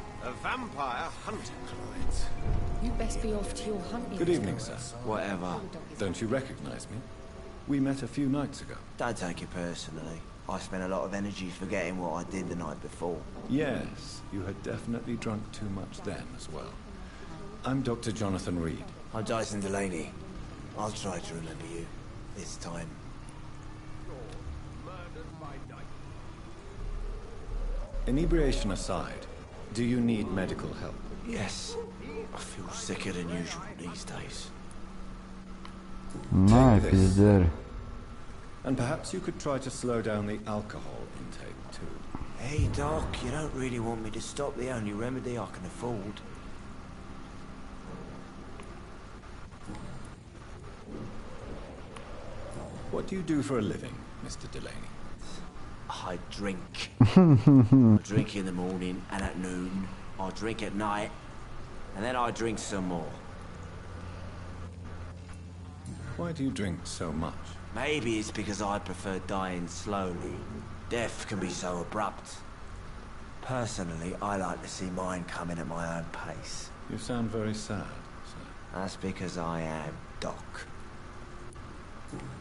Good evening, sir. Whatever. Don't you recognize me? We met a few nights ago. Don't take it personally. I spent a lot of energy forgetting what I did the night before. Yes, you had definitely drunk too much then as well. I'm Dr. Jonathan Reed. I'm Dyson Delaney. I'll try to remember you. This time. Inebriation aside, do you need medical help? Yes. I feel sicker than usual these days. На, пиздярь. And perhaps you could try to slow down the alcohol intake too. Hey, Doc, you don't really want me to stop the only remedy I can afford. What do you do for a living, Mr. Delaney? I drink. I drink in the morning and at noon. I drink at night. And then I drink some more. Why do you drink so much? Maybe it's because I prefer dying slowly. Death can be so abrupt. Personally, I like to see mine coming at my own pace. You sound very sad, sir. That's because I am Doc.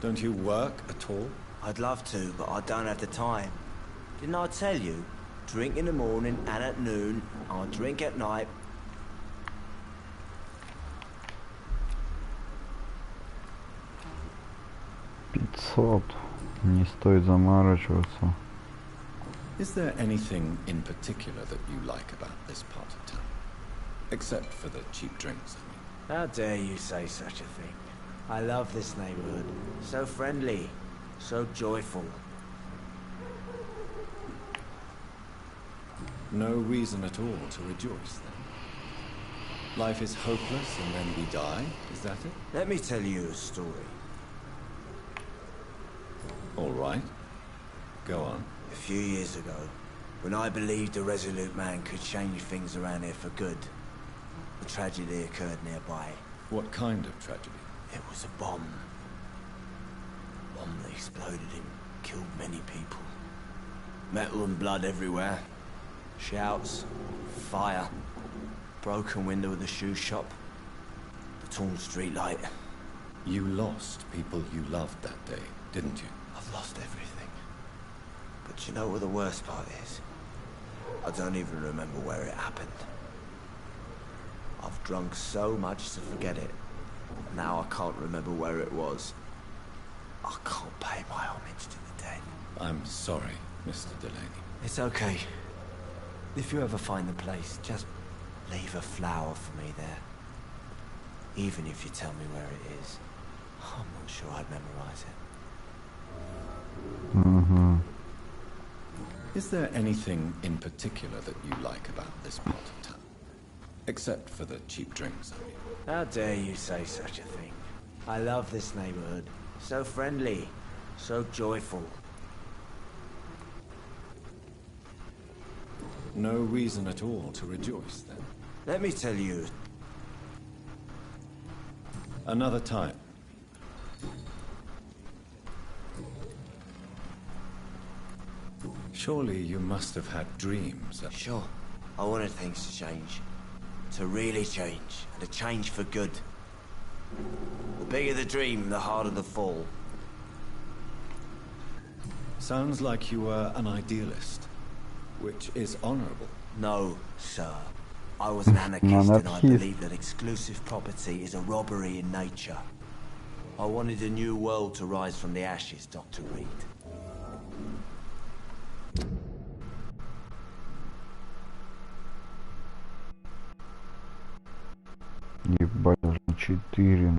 Don't you work at all? I'd love to, but I don't have the time. Didn't I tell you? Drink in the morning and at noon. I drink at night. Не стоит заморачиваться. Is there anything in particular that you like about this part of town? Except for the cheap drinks, I mean. How dare you say such a thing? I love this neighborhood. So friendly. So joyful. No reason at all to rejoice, then. Life is hopeless and then we die, is that it? Let me tell you a story. All right. Go on. A few years ago, when I believed a resolute man could change things around here for good, a tragedy occurred nearby. What kind of tragedy? It was a bomb. A bomb that exploded and killed many people. Metal and blood everywhere. Shouts, fire, broken window of the shoe shop, the torn street light. You lost people you loved that day, didn't you? I've lost everything. But you know what the worst part is? I don't even remember where it happened. I've drunk so much to forget it. Now I can't remember where it was. I can't pay my homage to the dead. I'm sorry, Mr. Delaney. It's okay. If you ever find the place, just leave a flower for me there. Even if you tell me where it is. I'm not sure I'd memorize it. Is there anything in particular that you like about this part of town? Except for the cheap drinks, I mean. How dare you say such a thing? I love this neighborhood. So friendly. So joyful. No reason at all to rejoice, then. Let me tell you. Another time. Surely you must have had dreams. Sure. I wanted things to change. To really change. And to change for good. The bigger the dream, the harder the fall. Sounds like you were an idealist. Which is honorable. No, sir. I was an anarchist and I believe that exclusive property is a robbery in nature. I wanted a new world to rise from the ashes, Dr. Reed. Ебать, уже 4.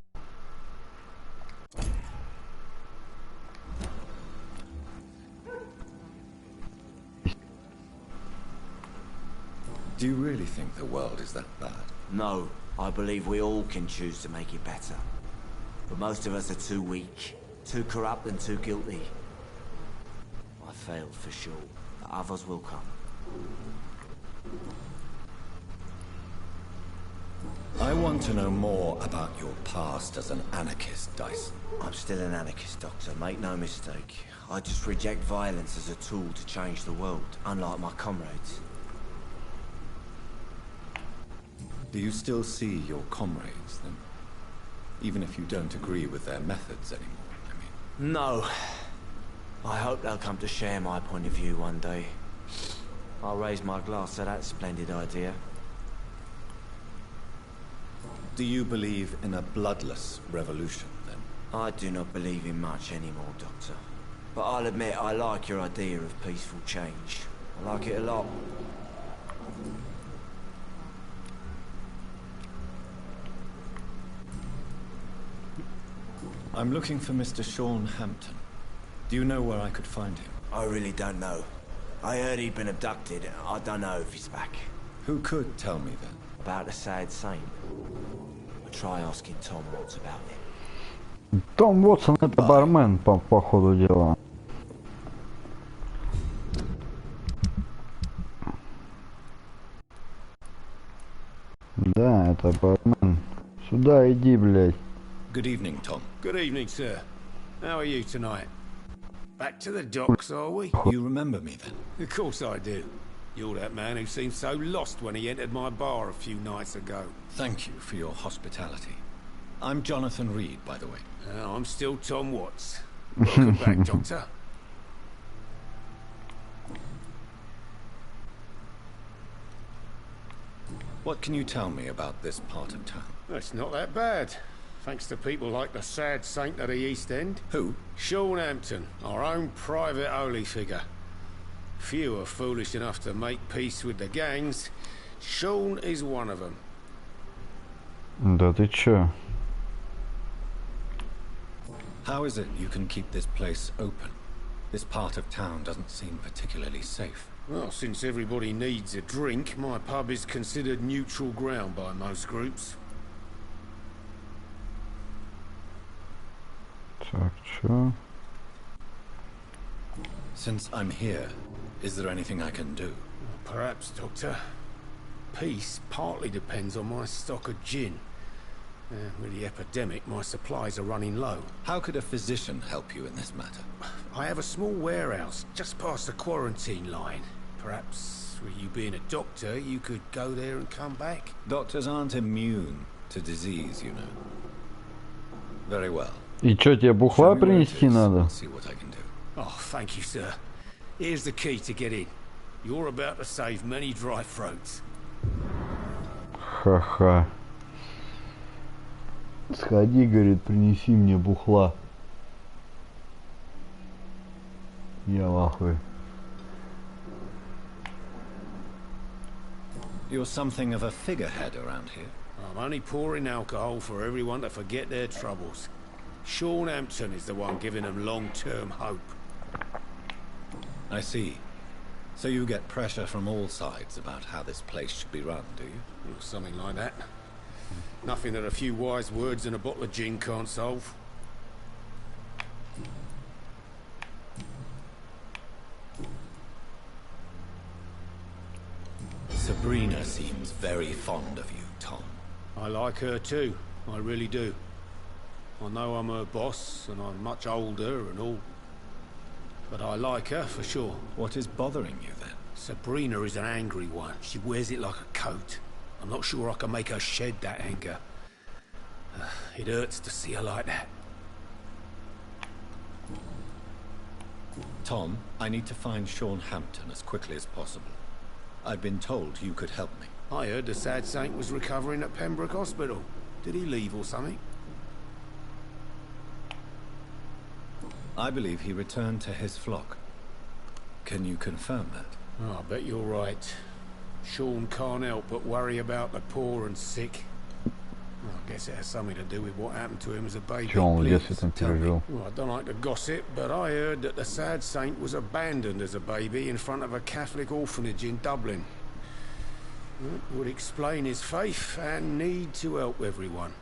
Do you really think the world is that bad? No, I believe we all can choose to make it better. But most of us are too weak, too corrupt and too guilty. I failed for sure, but others will come. I want to know more about your past as an anarchist, Dyson. I'm still an anarchist, Doctor, make no mistake. I just reject violence as a tool to change the world, unlike my comrades. Do you still see your comrades, then? Even if you don't agree with their methods anymore, I mean. No. I hope they'll come to share my point of view one day. I'll raise my glass to that splendid idea. Do you believe in a bloodless revolution, then? I do not believe in much anymore, Doctor. But I'll admit I like your idea of peaceful change. I like it a lot. I'm looking for Mr. Sean Hampton. Do you know where I could find him? I really don't know. I heard he'd been abducted. I don't know if he's back. Who could tell me then? About the sad saint. I'll try asking Tom Watts about it. Том Уотсон — это бармен, по ходу дела. Это бармен. Сюда иди, блядь. Good evening, Tom. Good evening, sir. How are you tonight? Back to the docks, are we? You remember me then? Of course I do. You're that man who seemed so lost when he entered my bar a few nights ago. Thank you for your hospitality. I'm Jonathan Reed, by the way. I'm still Tom Watts. Welcome back, Doctor. What can you tell me about this part of town? It's not that bad. Thanks to people like the sad saint of the East End. Who? Sean Hampton, our own private holy figure. Few are foolish enough to make peace with the gangs. Sean is one of them. Да ты чё? How is it you can keep this place open? This part of town doesn't seem particularly safe. Well, since everybody needs a drink, my pub is considered neutral ground by most groups. Так, чё? Since I'm here, is there anything I can do? Perhaps, Doctor. Peace partly depends on my stock of gin. With the epidemic, my supplies are running low. How could a physician help you in this matter? I have a small warehouse just past the quarantine line. Perhaps, with you being a doctor, you could go there and come back? Doctors aren't immune to disease, you know. Very well. И чё, тебе бухла Show me where it принести is. надо? I'll see what I can do. Oh, thank you, sir. Here's the key to get in. You're about to save many dry throats. Ха-ха. Сходи, говорит, принеси мне бухла. Я в ахуе. You're something of a figurehead around here. I'm only pouring alcohol for everyone to forget their troubles. Sean Hampton is the one giving them long-term hope. I see. So you get pressure from all sides about how this place should be run, do you? Or something like that. Nothing that a few wise words and a bottle of gin can't solve. Sabrina seems very fond of you, Tom. I like her too. I really do. I know I'm her boss, and I'm much older and all. But I like her, for sure. What is bothering you, then? Sabrina is an angry one. She wears it like a coat. I'm not sure I can make her shed that anger. It hurts to see her like that. Tom, I need to find Sean Hampton as quickly as possible. I've been told you could help me. I heard the sad saint was recovering at Pembroke Hospital. Did he leave or something? I believe he returned to his flock. Can you confirm that? Oh, I bet you're right. Sean can't help but worry about the poor and sick. Well, I guess it has something to do with what happened to him as a baby. Чё он в детстве Please, там tell me. пережил? Well, I don't like to gossip, but I heard that the sad saint was abandoned as a baby in front of a Catholic orphanage in Dublin. That would explain his faith and need to help everyone.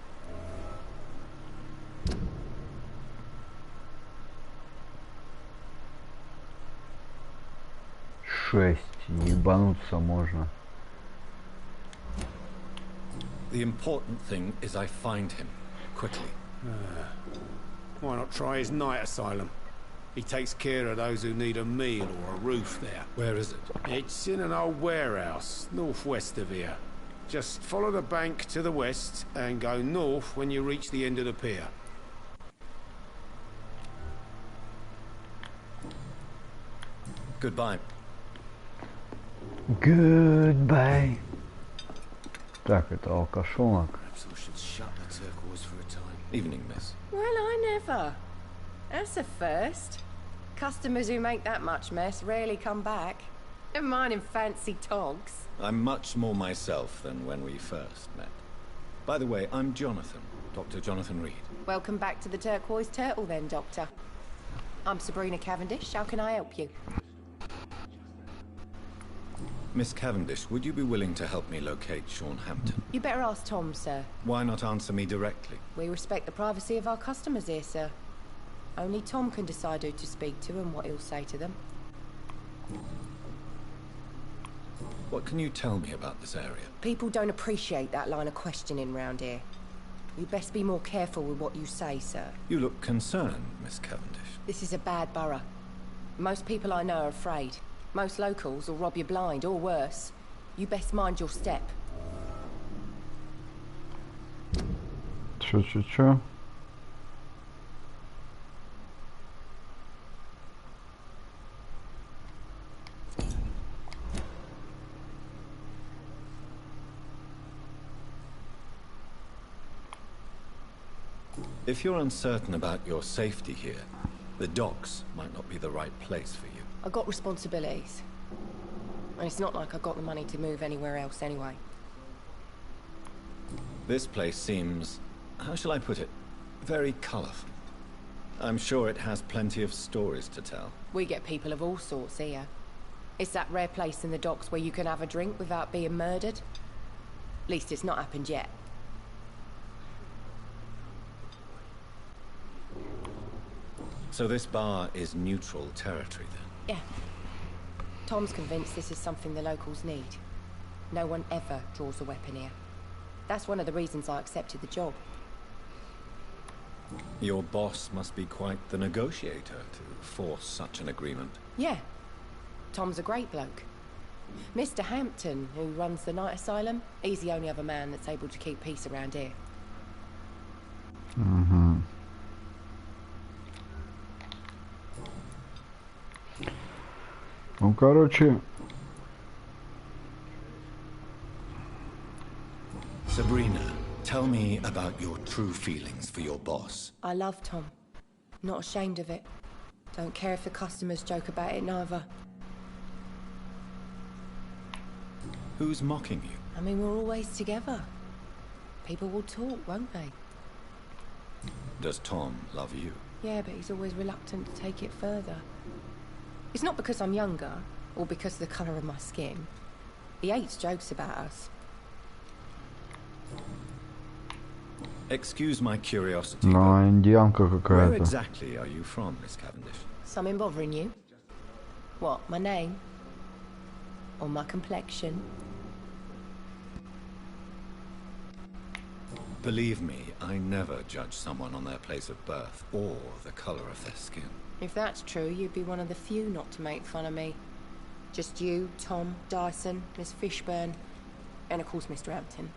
Шесть. Ебануться можно. The important thing is I find him, quickly. Why not try his night asylum? He takes care of those who need a meal or a roof there. Where is it? It's in an old warehouse, northwest of here. Just follow the bank to the west and go north when you reach the end of the pier. Goodbye. Goodbye. Так, это алкашонок. Perhaps I should shut the turquoise for a time. Evening, miss. Well, I never. That's a first. Customers who make that much mess rarely come back. Never mind in fancy togs. I'm much more myself than when we first met. By the way, I'm Jonathan, Dr. Jonathan Reed. Welcome back to the Turquoise Turtle then, Doctor. I'm Sabrina Cavendish. How can I help you? Miss Cavendish, would you be willing to help me locate Sean Hampton? You better ask Tom, sir. Why not answer me directly? We respect the privacy of our customers here, sir. Only Tom can decide who to speak to and what he'll say to them. What can you tell me about this area? People don't appreciate that line of questioning round here. You best be more careful with what you say, sir. You look concerned, Miss Cavendish. This is a bad borough. Most people I know are afraid. Most locals will rob you blind, or worse. You best mind your step. Чё? If you're uncertain about your safety here, the docks might not be the right place for you. I got responsibilities. And it's not like I got the money to move anywhere else anyway. This place seems, how shall I put it, very colorful. I'm sure it has plenty of stories to tell. We get people of all sorts here. It's that rare place in the docks where you can have a drink without being murdered. At least it's not happened yet. So this bar is neutral territory then? Yeah. Tom's convinced this is something the locals need. No one ever draws a weapon here. That's one of the reasons I accepted the job. Your boss must be quite the negotiator to force such an agreement. Yeah. Tom's a great bloke. Mr. Hampton, who runs the night asylum, he's the only other man that's able to keep peace around here. Угу. Ну, короче... Sabrina, tell me about your true feelings for your boss. I love Tom. Not ashamed of it. Don't care if the customers joke about it neither. Who's mocking you? I mean, we're always together. People will talk, won't they? Does Tom love you? Yeah, but he's always reluctant to take it further. It's not because I'm younger, or because of the colour of my skin. He hates jokes about us. Excuse my curiosity. Ну, индианка Where какая-то. exactly are you from, Miss Cavendish? Something bothering you? What, my name? Or my complexion? Believe me, I never judge someone on their place of birth or the color of their skin. If that's true, you'd be one of the few not to make fun of me. Just you, Tom, Dyson, Miss Fishburne, and of course Mr. Hampton.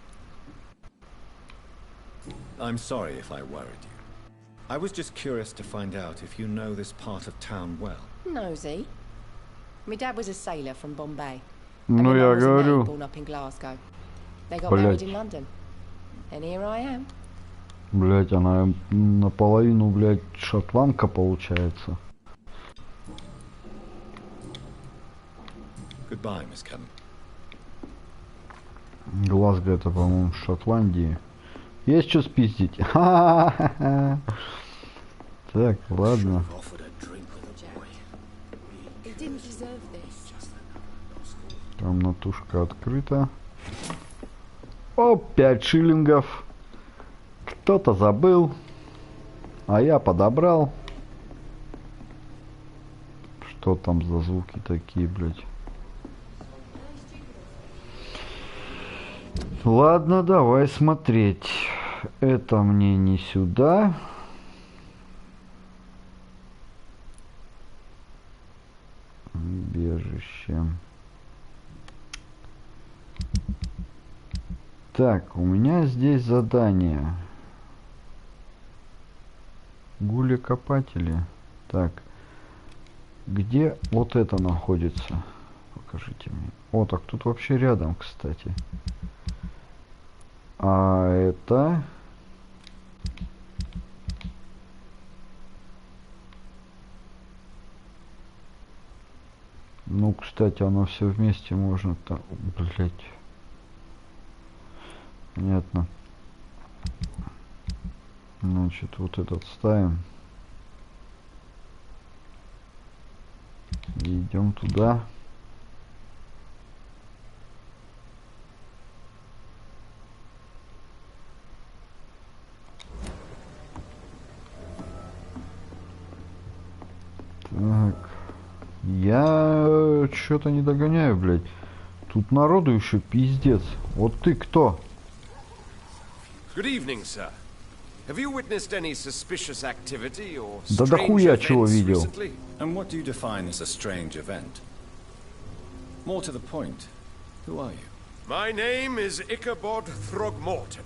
I'm sorry if I worried you. I was just curious to find out if you know this part of town well. Nosy. My dad was a sailor from Bombay. Ну, and my я mum was a maid говорю. born up in Glasgow. They got Блядь. married in London. And here I am. Блять, она наполовину, блять, шотландка получается. Goodbye, Miss Cavendish. Глазго это, по-моему, в Шотландии. Есть что спиздить? Ха-ха-ха. Так, ладно. Комнатушка открыта. О, 5 шиллингов. Кто-то забыл, а я подобрал. Что там за звуки такие, блядь? Ладно, давай смотреть. Это мне не сюда. Убежище. Так, у меня здесь задание. Гули-копатели. Так. Где вот это находится? Покажите мне. О, так тут вообще рядом, кстати. А это... Ну, кстати, оно все вместе можно там... Блять. Понятно. Значит, вот этот ставим. И идем туда. Так. Я что-то не догоняю, блядь. Тут народу еще пиздец. Вот ты кто? Good evening, sir. Have you witnessed any suspicious activity or Да strange дохуя чего events видел. recently? And what do you define as a strange event? More to the point, who are you? My name is Ichabod Throgmorton.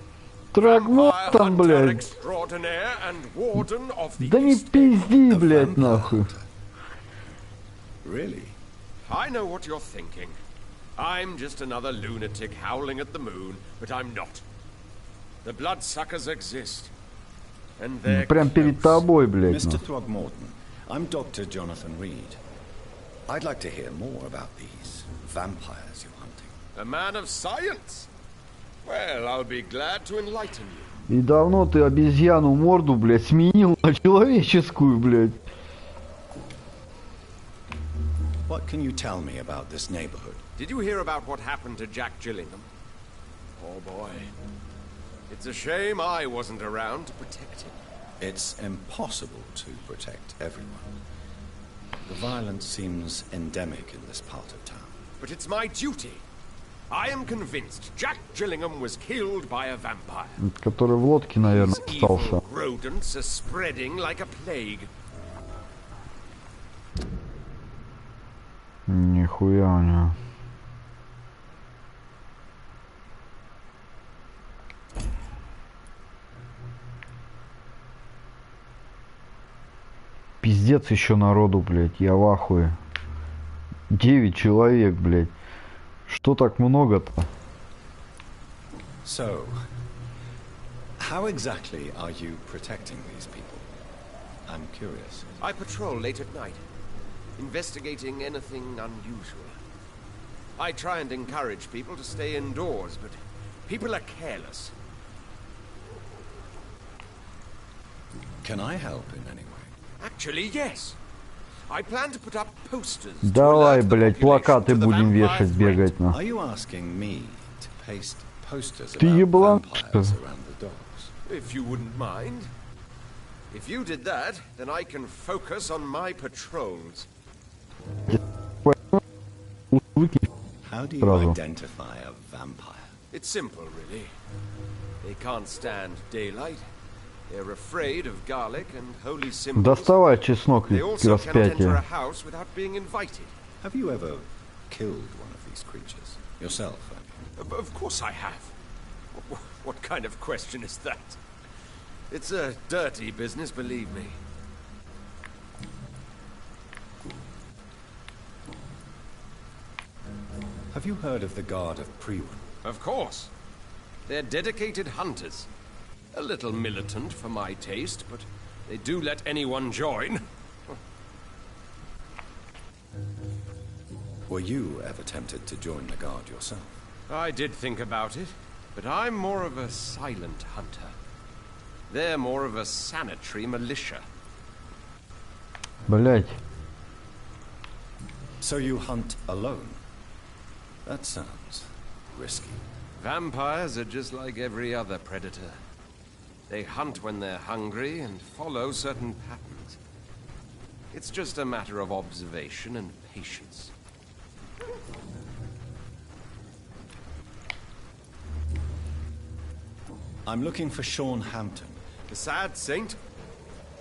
Трагмотан, блядь. Extraordinaire and warden of the Да не estate. пизди, блядь, нахуй. Really? I know what you're thinking. I'm just another lunatic howling at the moon, but I'm not. The bloodsuckers exist. And they're Прям перед close. тобой, блядь. Mr. нахуй. Throgmorton, I'm Dr. Jonathan Reed. I'd like to hear more about these vampires you're hunting. A man of science? Well, I'll be glad to enlighten you. И давно ты обезьяну морду, блядь, сменил на человеческую, блядь. What can you tell me about this neighborhood? Did you hear about what happened to Jack Gillingham? Poor boy. It's a shame I wasn't around to protect him. It's impossible to protect everyone. The violence seems endemic in this part of town. But it's my duty. I am convinced Jack Gillingham was killed by a vampire. Который в лодке, наверное, These остался. evil rodents are spreading like a plague. Нихуя у него. Пиздец еще народу, блядь, я в ахуе. 9 человек, блядь. Что так много-то? So, how exactly are you protecting these people? I'm curious. I patrol late at night, investigating anything unusual. I try and encourage people to stay indoors, but people are careless. Can I help in any way? Actually, yes. I plan to put up posters. Давай, блядь, плакаты будем вешать, бегать на. Are you asking me to paste posters Ты about еблан, vampires что ли? around the docks? If you wouldn't mind. If you did that, then I can focus on my patrols. How do you Сразу. identify a vampire? It's simple, really. They can't stand daylight. They're afraid of garlic and holy symbols. Доставай чеснок They и also cannot enter a распятие. house without being invited. Have you ever killed one of these creatures? Yourself, I mean. Of course I have. What kind of question is that? It's a dirty business, believe me. Have you heard of the Guard of Priwen? Of course. They're dedicated hunters. A little militant for my taste, but they do let anyone join. Were you ever tempted to join the Guard yourself? I did think about it, but I'm more of a silent hunter. They're more of a sanitary militia. Блять. So you hunt alone? That sounds risky. Vampires are just like every other predator. They hunt when they're hungry and follow certain patterns. It's just a matter of observation and patience. I'm looking for Sean Hampton. The sad saint?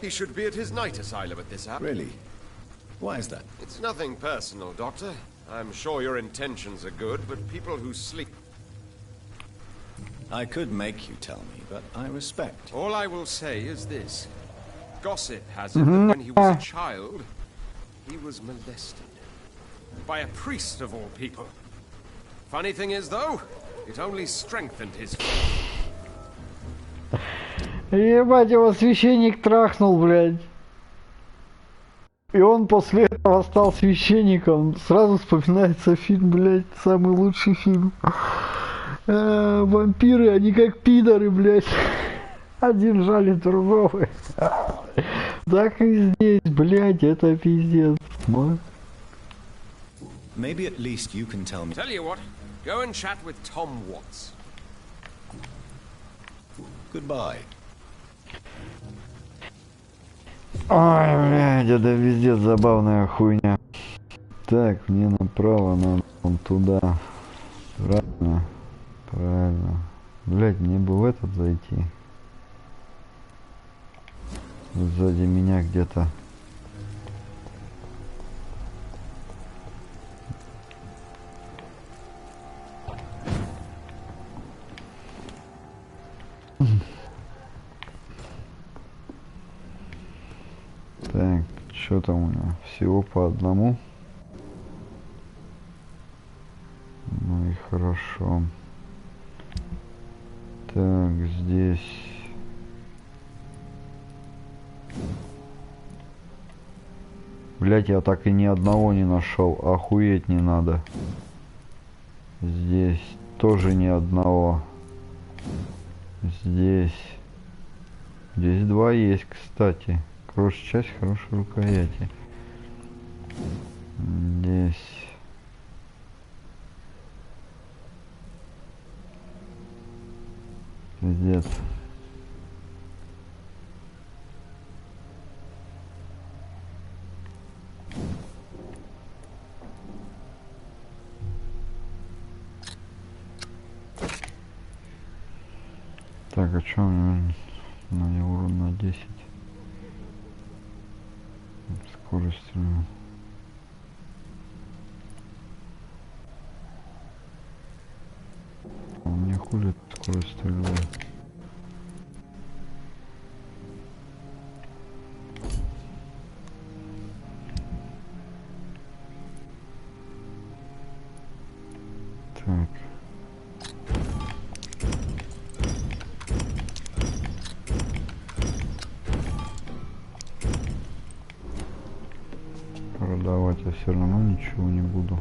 He should be at his night asylum at this hour. Really? Why is that? It's nothing personal, Doctor. I'm sure your intentions are good, but people who sleep... I could make you tell me, but I respect. All I will say is this. Gossip has it that when he was a child, he was molested. By a priest of all people. Funny thing is, though, it only strengthened his faith. Ебать, его священник трахнул, блядь. И он после этого стал священником. Сразу вспоминается фильм, блядь, самый лучший фильм. Вампиры, они как пидоры, блядь. Один жалит другого. Так и здесь, блядь, это пиздец. Maybe at least you can tell me. Tell you what, go and chat with Tom Watts. Goodbye. Ой, блядь, это везде забавная хуйня. Так, мне направо, надо вон туда. Правильно. Правильно. Блядь, мне бы в этот зайти. Сзади меня где-то. Так, что там у меня? Всего по одному. Ну и хорошо. Так, здесь. Блять, я так и ни одного не нашел. Охуеть не надо. Здесь тоже ни одного. Здесь. Здесь два есть, кстати. Хорошая часть, хорошей рукояти. Здесь. Пиздец. Так, а что у меня на него урон на 10? Скорость. У меня хули скорость стрельбы. Так. Продавать я все равно ничего не буду.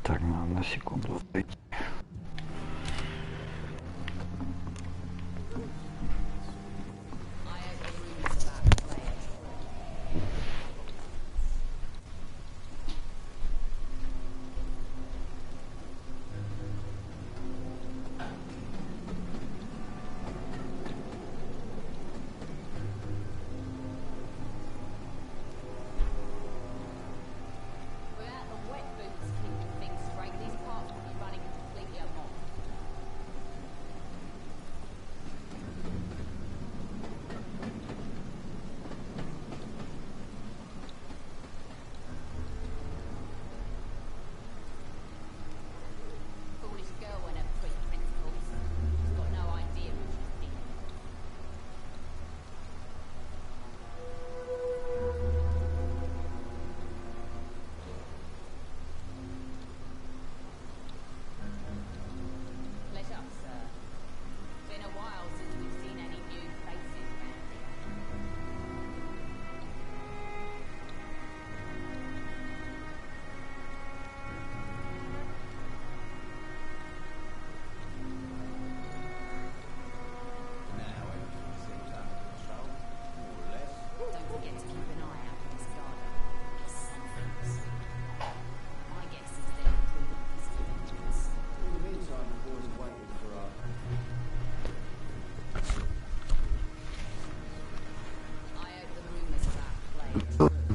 Так, надо на секунду зайти.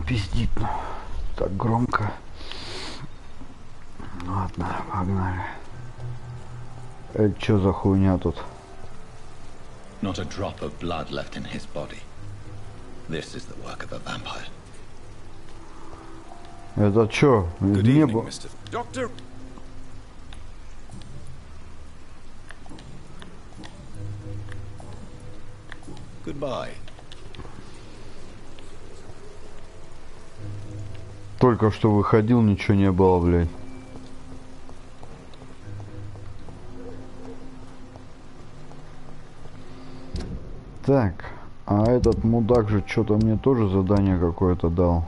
Пиздит так громко. Ладно, погнали. Это что за хуйня тут? Not a drop of blood left in his body. This is the work of a vampire. Это что? Good evening, Mr. Doctor. Goodbye. Только что выходил, ничего не было, блядь. Так, а этот мудак же что-то мне тоже задание какое-то дал.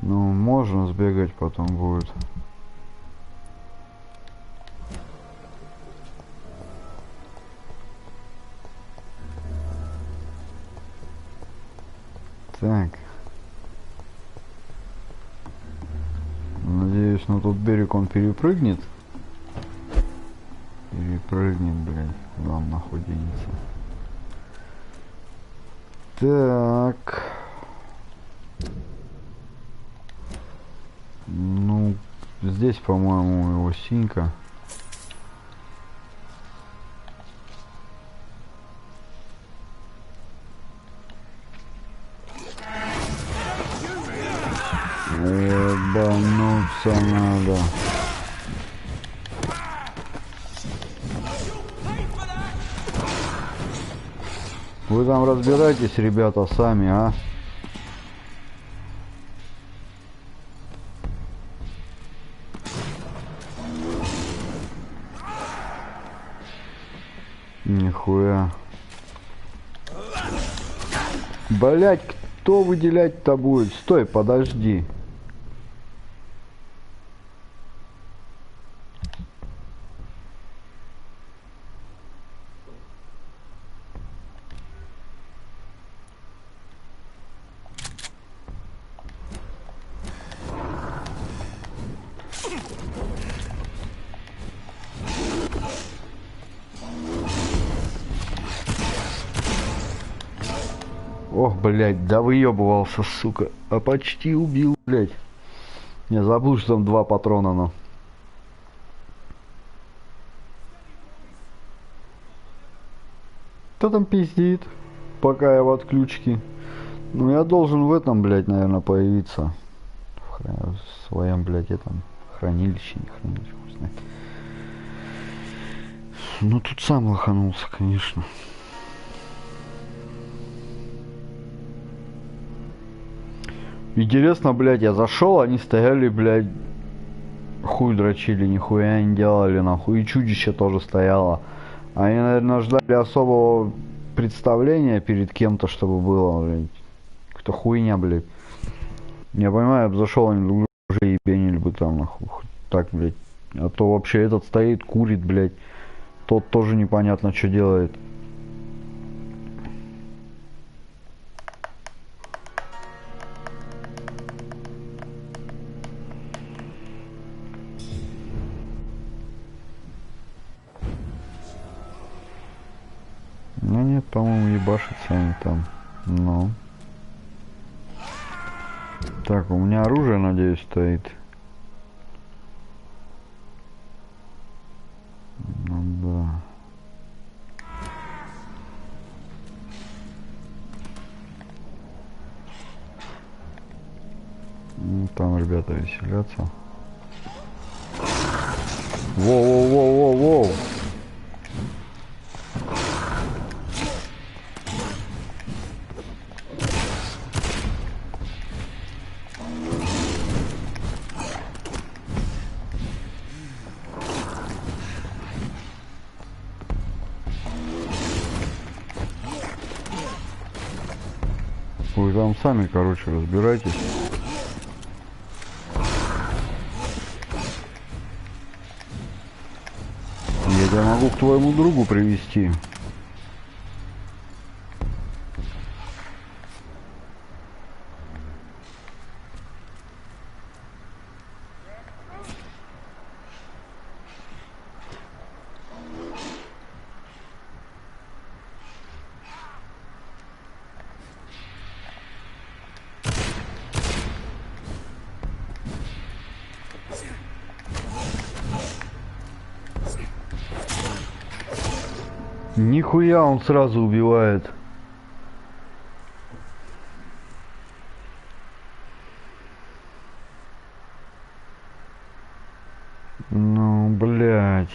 Ну, можно сбегать потом будет. Так. Надеюсь, на тот берег он перепрыгнет. Прыгнем, блядь, куда он нахуй денется. Так. Ну, здесь, по-моему, его синька. Ебануться надо. Вы там разбирайтесь, ребята, сами, а? Нихуя. Блять, кто выделять-то будет? Стой, подожди. Ох, блядь, да выебывался, сука. А почти убил, блядь. Я забыл, что там 2 патрона, но. Кто там пиздит? Пока я в отключке. Ну, я должен в этом, блядь, наверное, появиться. В своем, блядь, этом хранилище, не хранилище, хуй знает. Ну, тут сам лоханулся, конечно. Интересно, блядь, я зашел, они стояли, блядь, хуй дрочили, нихуя не делали, нахуй. И чудище тоже стояло. Они, наверное, ждали особого представления перед кем-то, чтобы было, блядь. Кто хуйня, блядь. Я понимаю, я бы зашел, они друг друга уже ебенили бы там, нахуй. Так, блядь. А то вообще этот стоит, курит, блядь. Тот тоже непонятно, что делает. Ну нет, по-моему, ебашатся они там. Ну. Так, у меня оружие, надеюсь, стоит. Ну да. Ну, там ребята веселятся. Воу-воу-воу-воу-воу! Вы там сами, короче, разбирайтесь. Я тебя могу к твоему другу привести. Нихуя он сразу убивает. Ну, блядь.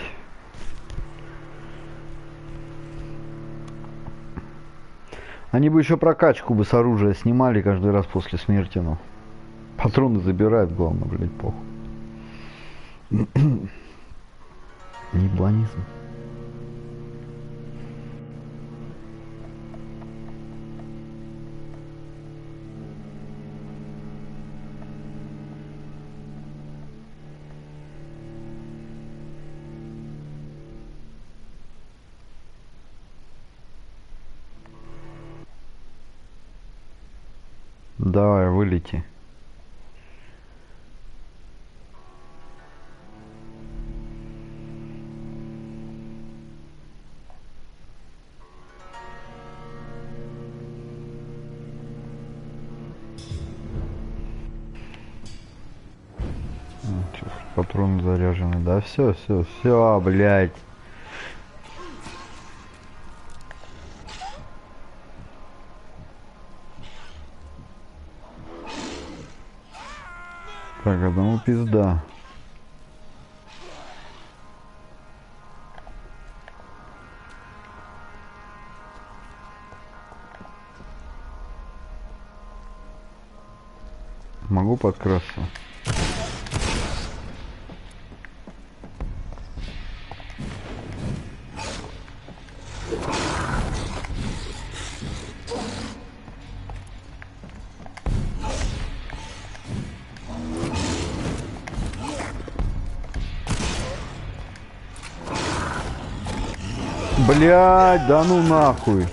Они бы еще прокачку бы с оружия снимали каждый раз после смерти, но. Патроны забирают, главное, блядь, похуй. Ебланизм. Давай, вылети. патроны заряжены. Да все, блядь. Так, одному пизда. Могу подкрасться. Блядь, да ну нахуй.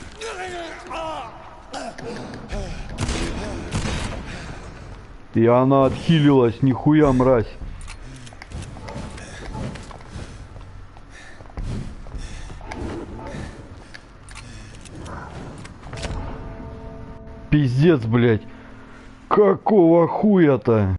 И она отхилилась, нихуя, мразь. Пиздец, блядь. Какого хуя-то?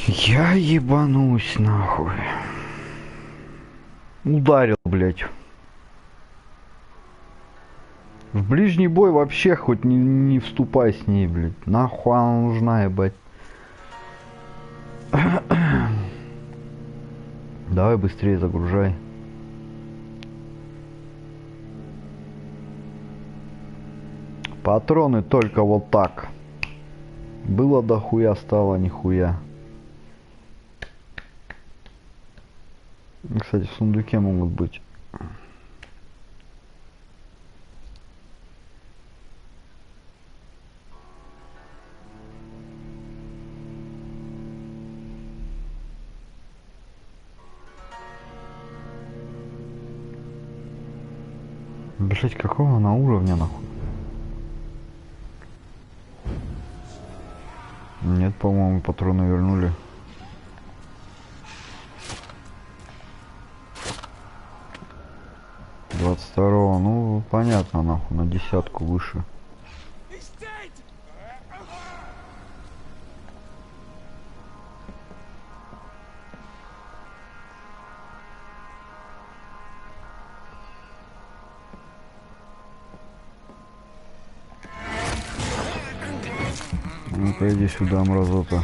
Я ебанусь нахуй. Ударил, блядь. В ближний бой вообще хоть не вступай с ней, блядь. Нахуй она нужна, ебать. Давай быстрее загружай. Патроны только вот так. Было дохуя, стало нихуя. Кстати, в сундуке могут быть. Блять, какого она уровня нахуй? Нет, по-моему, патроны вернули. Двадцать второго, ну понятно нахуй, на десятку выше. Ну-ка иди сюда, мразота.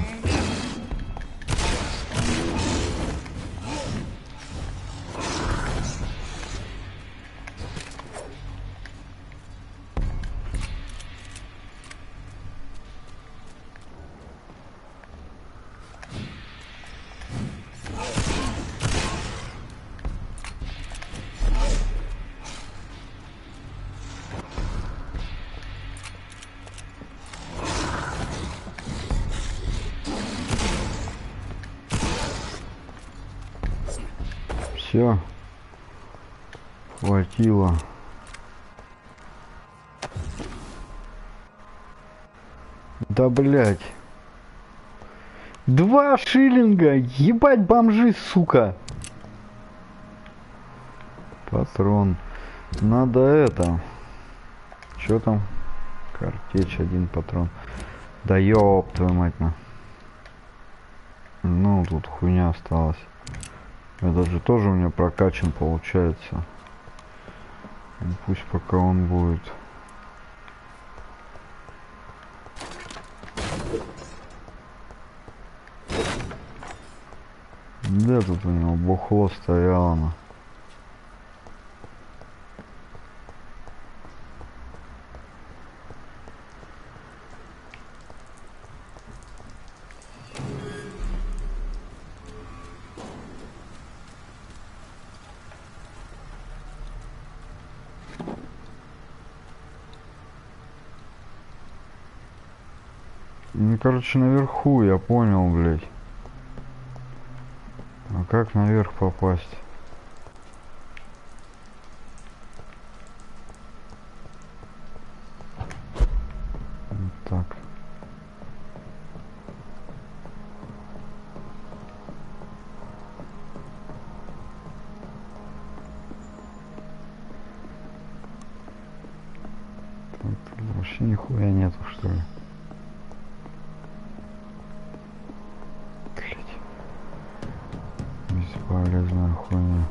Все. Хватило. Да блять. 2 шиллинга. Ебать бомжи, сука. Патрон. Надо это. Что там? Картечь, 1 патрон. Да ёб твою мать на. Ну, тут хуйня осталась. Это же тоже у меня прокачан получается. Ну, пусть пока он будет. Да, тут у него бухло стояло. На. Ну, короче, наверху, я понял, блядь. А как наверх попасть? Вот так. Вообще нихуя нету, что ли? Блять. Бесполезная хуйня.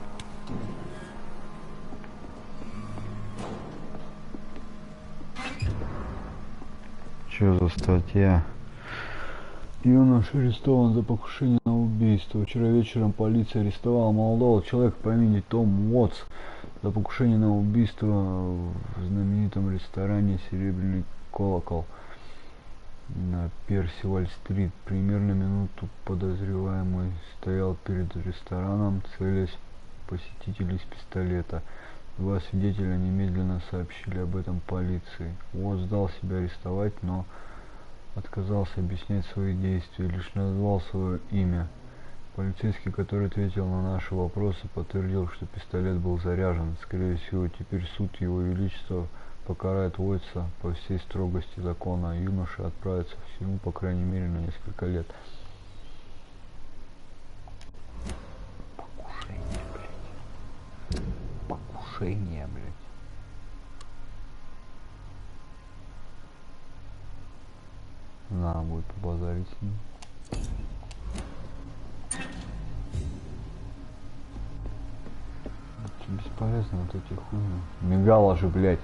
Чё за статья? Юноша арестован за покушение на убийство. Вчера вечером полиция арестовала молодого человека по имени Том Уотс за покушение на убийство в знаменитом ресторане «Серебряный колокол» на Персиваль-стрит. Примерно минуту подозреваемый стоял перед рестораном, целясь посетителей из пистолета. Два свидетеля немедленно сообщили об этом полиции. Уотс дал себя арестовать, но отказался объяснять свои действия, лишь назвал свое имя. Полицейский, который ответил на наши вопросы, подтвердил, что пистолет был заряжен. Скорее всего, теперь суд Его Величества покарает Уотса по всей строгости закона, а юноша отправится в тюрьму, по крайней мере, на несколько лет. Покушение, блядь. Покушение, блядь. Надо будет побазарить с ним. Это бесполезно вот эти хуйни. Мигало же, блядь.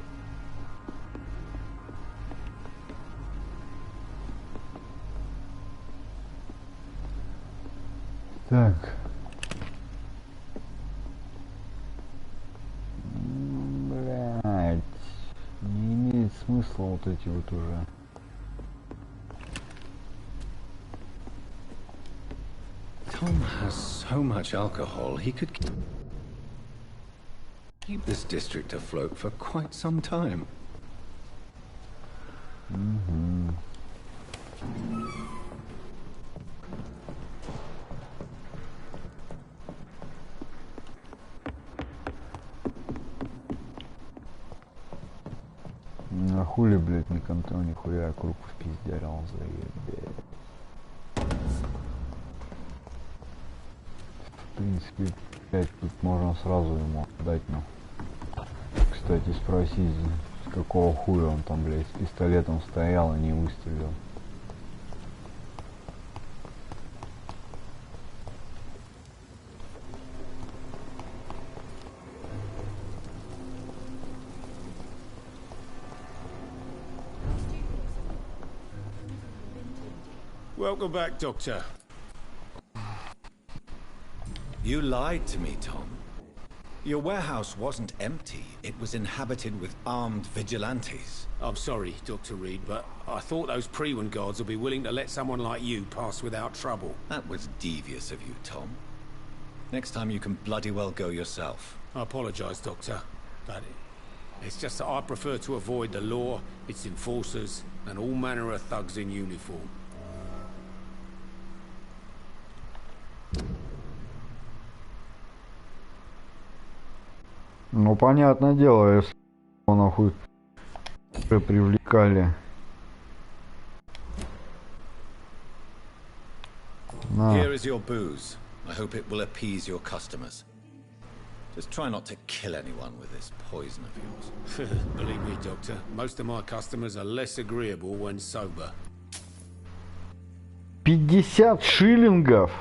Так. Блядь. Не имеет смысла вот эти вот уже. Tom has so much alcohol, he could keep this district afloat for quite some time. А хули, блядь, не контрол, нихуя, круг в пизде, он заебет. В принципе, 5 тут можно сразу ему дать, ну. Кстати, спросить, с какого хуя он там, блядь, с пистолетом стоял и не выстрелил. Welcome back, Doctor. You lied to me, Tom. Your warehouse wasn't empty. It was inhabited with armed vigilantes. I'm sorry, Dr. Reed, but I thought those Prewen guards would be willing to let someone like you pass without trouble. That was devious of you, Tom. Next time you can bloody well go yourself. I apologize, Doctor, but it's just that I prefer to avoid the law, its enforcers, and all manner of thugs in uniform. Ну, понятное дело, если нахуй привлекали. Here is your booze. I hope it will appease your customers. Just try not to kill anyone with this poison of yours. Believe me, Doctor, most of my customers are less agreeable when sober. 50 шиллингов?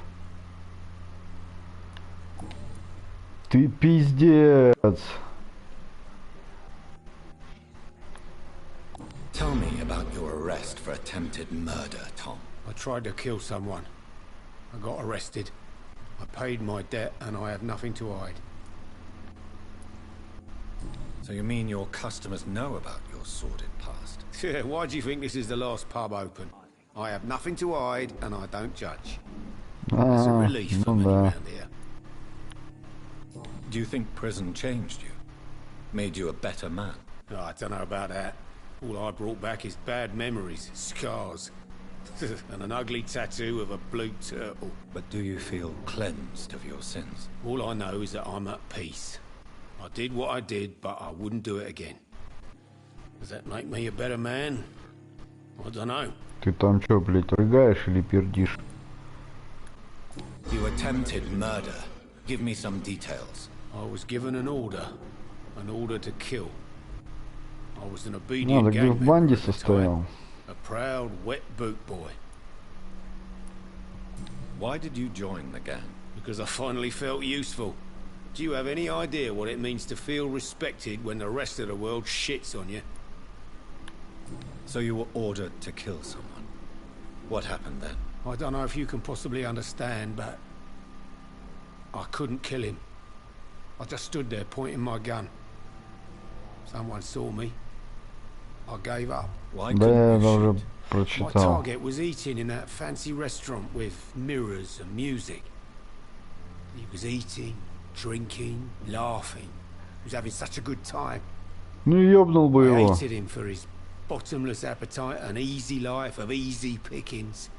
Ты пиздец. Tell me about your arrest for attempted murder, Tom. I tried to kill someone. I got arrested. I paid my debt and I have nothing to hide. So you mean your customers know about your sordid past? Yeah, why do you think this is the last pub open? I have nothing to hide and I don't judge. It's a relief for many around here. Do you think prison changed you? Made you a better man? Oh, I don't know about that. All I brought back is bad memories, scars, and an ugly tattoo of a blue turtle. But do you feel cleansed of your sins? All I know is that I'm at peace. I did what I did, but I wouldn't do it again. Does that make me a better man? I don't know. Ты там чё, блядь, рыгаешь или пердишь? You attempted murder. Give me some details. I was given an order to kill. I was an Ну, obedient так в gang банде member at the time. состоял. A proud, wet boot boy. Why did you join the gang? Because I finally felt useful. Do you have any idea what it means to feel respected when the rest of the world shits on you? So you were ordered to kill someone. What happened then? I don't know if you can possibly understand, but I couldn't kill him. I just stood there pointing my gun. Someone saw me. I gave up. Why Да, я couldn't это you уже shoot? My прочитал. target was eating in that fancy restaurant with mirrors and music. He was eating, drinking, laughing. He was having such a good time. Ну ёбнул бы I его. hated him for his bottomless appetite and easy life of easy pickings.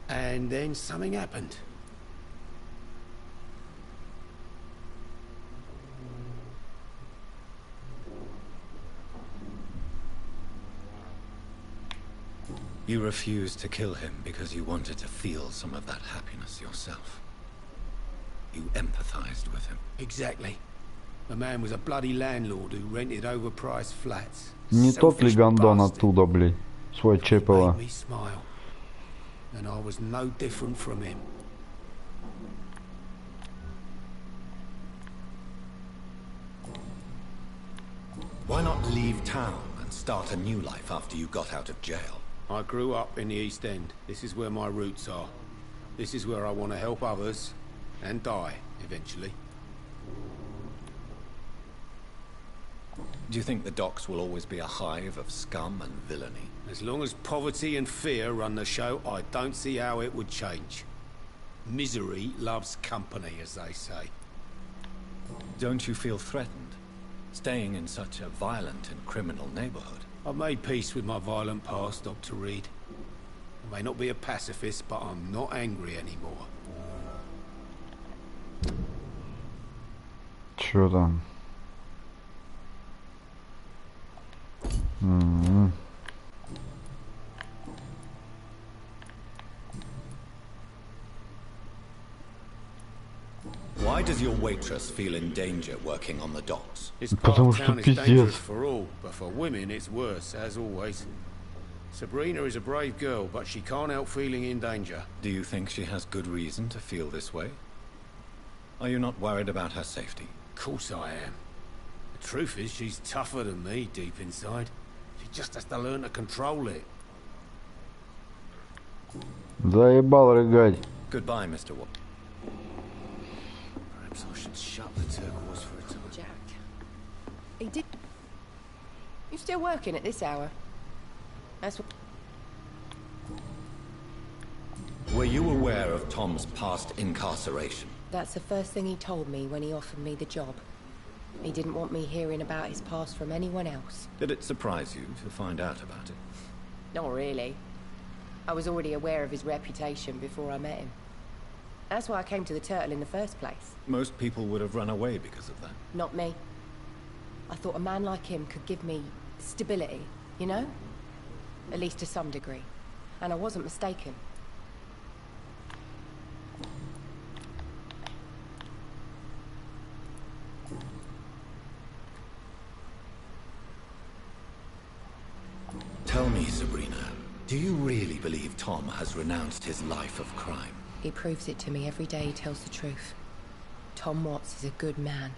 And then something happened. You refused to kill him because you wanted to feel some of that happiness yourself. You empathized with him. Exactly. The man was a bloody landlord who rented overpriced flats. Не тот ли Selfish гондон bastard. оттуда, блин? Свой He Чепова. made me smile. And I was no different from him. Why not leave town and start a new life after you got out of jail? I grew up in the East End. This is where my roots are. This is where I want to help others and die eventually. Do you think the docks will always be a hive of scum and villainy? As long as poverty and fear run the show, I don't see how it would change. Misery loves company, as they say. Don't you feel threatened, staying in such a violent and criminal neighborhood? I've made peace with my violent past, Dr. Reed. I may not be a pacifist, but I'm not angry anymore. Чё там? Why does your waitress feel in danger working on the docks? This part Потому of что town is пиздец. dangerous for all, but for women it's worse, as always. Sabrina is a brave girl, but she can't help feeling in danger. Do you think she has good reason to feel this way? Are you not worried about her safety? Of course I am. The truth is, she's tougher than me deep inside. She just has to learn to control it. Заебал рыгать. Goodbye, Mr. Watt. Perhaps I should shut the turquoise for a time. Jack. He did... You still working at this hour? That's what... Were you aware of Tom's past incarceration? That's the first thing he told me when he offered me the job. He didn't want me hearing about his past from anyone else. Did it surprise you to find out about it? Not really. I was already aware of his reputation before I met him. That's why I came to the Turtle in the first place. Most people would have run away because of that. Not me. I thought a man like him could give me stability, you know? At least to some degree. And I wasn't mistaken. Tell me, Sabrina, do you really believe Tom has renounced his life of crime? He proves it to me every day he tells the truth. Tom Watts is a good man.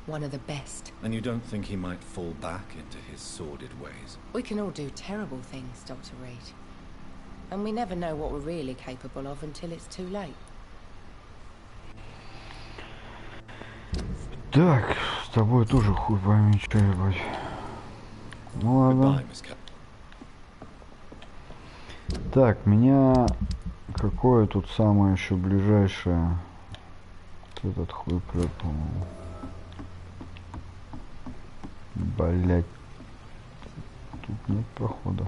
One of the best. And you don't think he might fall back into his sordid ways? We can all do terrible things, Dr. Reed. And we never know what we're really capable of until it's too late. Так, с тобой тоже хуй пойми, что ебать. Ну ладно. Goodbye, Miss Cap. Так, меня какое тут самое еще ближайшее? Вот этот хуй прет, по-моему. Блять. Тут нет прохода.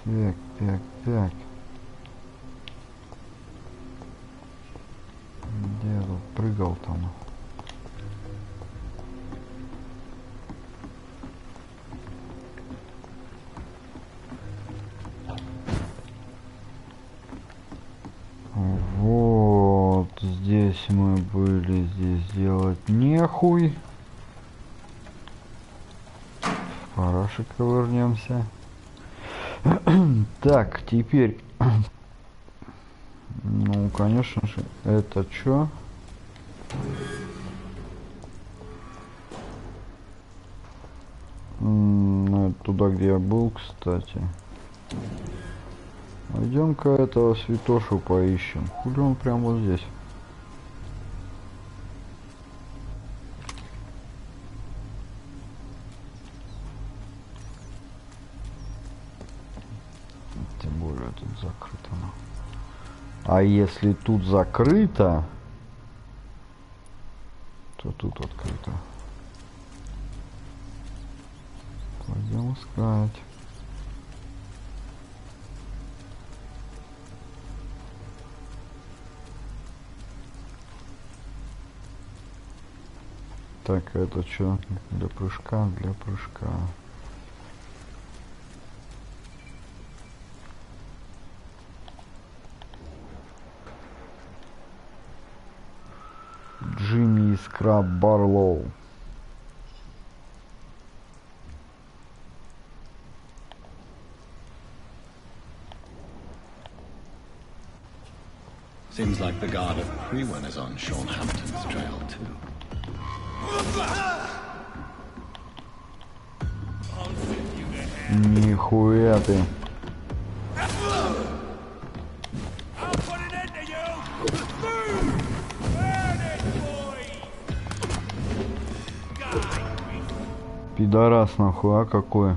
Так, так, так. Где я тут прыгал там? нахуй. В парашик вернемся. Так, теперь... Ну, конечно же, это чё? Ну, это туда, где я был, кстати. Пойдем-ка этого святошу поищем. Хули он прям вот здесь? Тем более тут закрыто. А если тут закрыто, то тут открыто. Пойдем искать. Так, это что? Для прыжка, для прыжка. Джимми Искра Барлоу. Seems like the guard of Prewen is on Sean Hampton's trail too. Нихуя ты. Пидорас нахуй, а какой?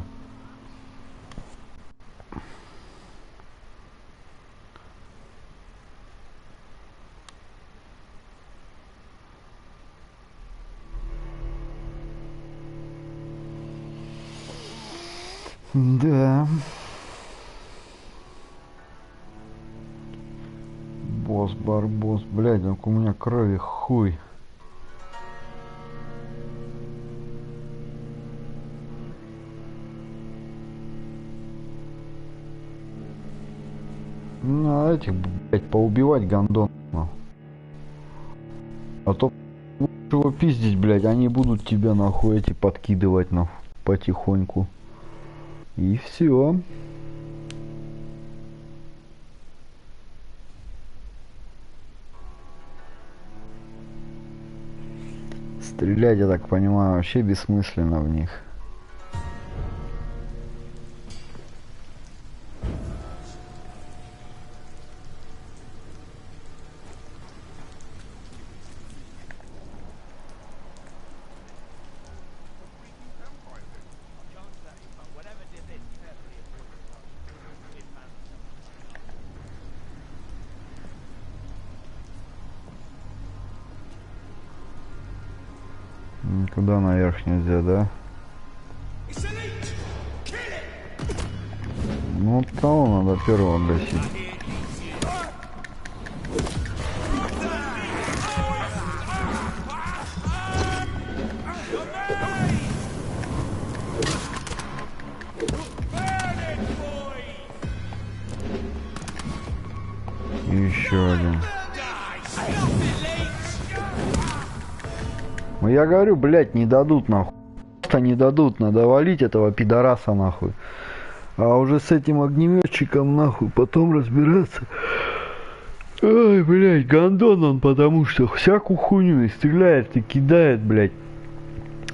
Да. Босс, барбос, блядь, так у меня крови хуй. Ну, этих, блядь, поубивать гандон. А то лучше его пиздить, блядь, они будут тебя нахуй эти подкидывать нахуй потихоньку. И все. Стрелять, я так понимаю, вообще бессмысленно в них. Никуда наверх нельзя, да? Ну, того надо первого гасить. Еще один. Ну я говорю, блядь, не дадут нахуй. Просто не дадут, надо валить этого пидораса нахуй. А уже с этим огнеметчиком нахуй потом разбираться. Ой, блядь, гандон он, потому что всякую хуйню и стреляет, и кидает, блядь.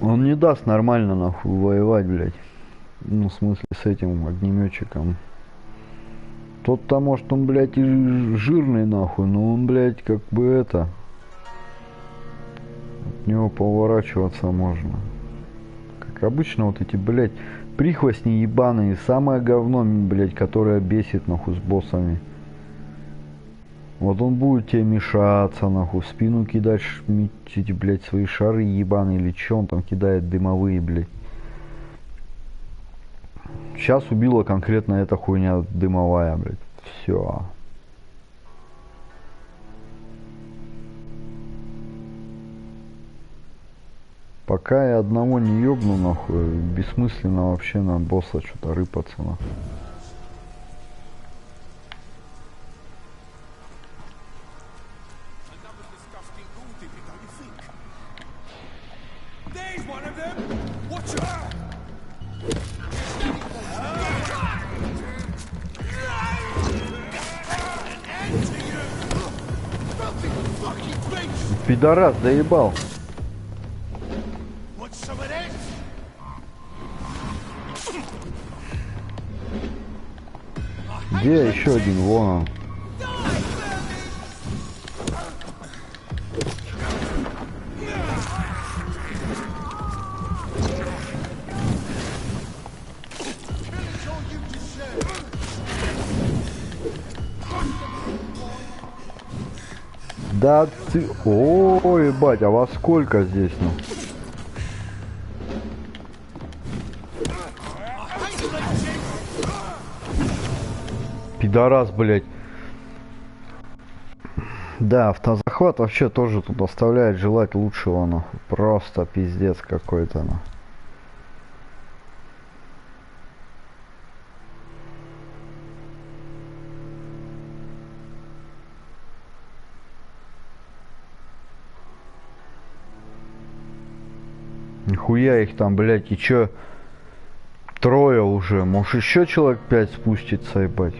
Он не даст нормально нахуй воевать, блядь. Ну, в смысле, с этим огнеметчиком. Тот-то, может, он, блядь, и жирный нахуй, но он, блядь, как бы это... От него поворачиваться можно. Как обычно, вот эти, блядь, прихвостни ебаные. Самое говно, блядь, которое бесит, нахуй, с боссами. Вот он будет тебе мешаться, нахуй, в спину кидать эти, блядь, свои шары ебаные, или че он там кидает, дымовые, блядь. Сейчас убила конкретно эта хуйня дымовая, блядь. Все. Пока я одного не ёбну, нахуй, бессмысленно вообще на босса что-то рыпаться, нахуй. Пидорас, доебал. Где еще один? Вон он. Да ты... Ой, ебать, а во сколько здесь, ну? Пидорас, блядь. Да, автозахват вообще тоже тут оставляет желать лучшего, ну. Просто пиздец какой-то, ну. Нихуя их там, блядь, и чё? Трое уже. Может еще человек 5 спустится, ебать.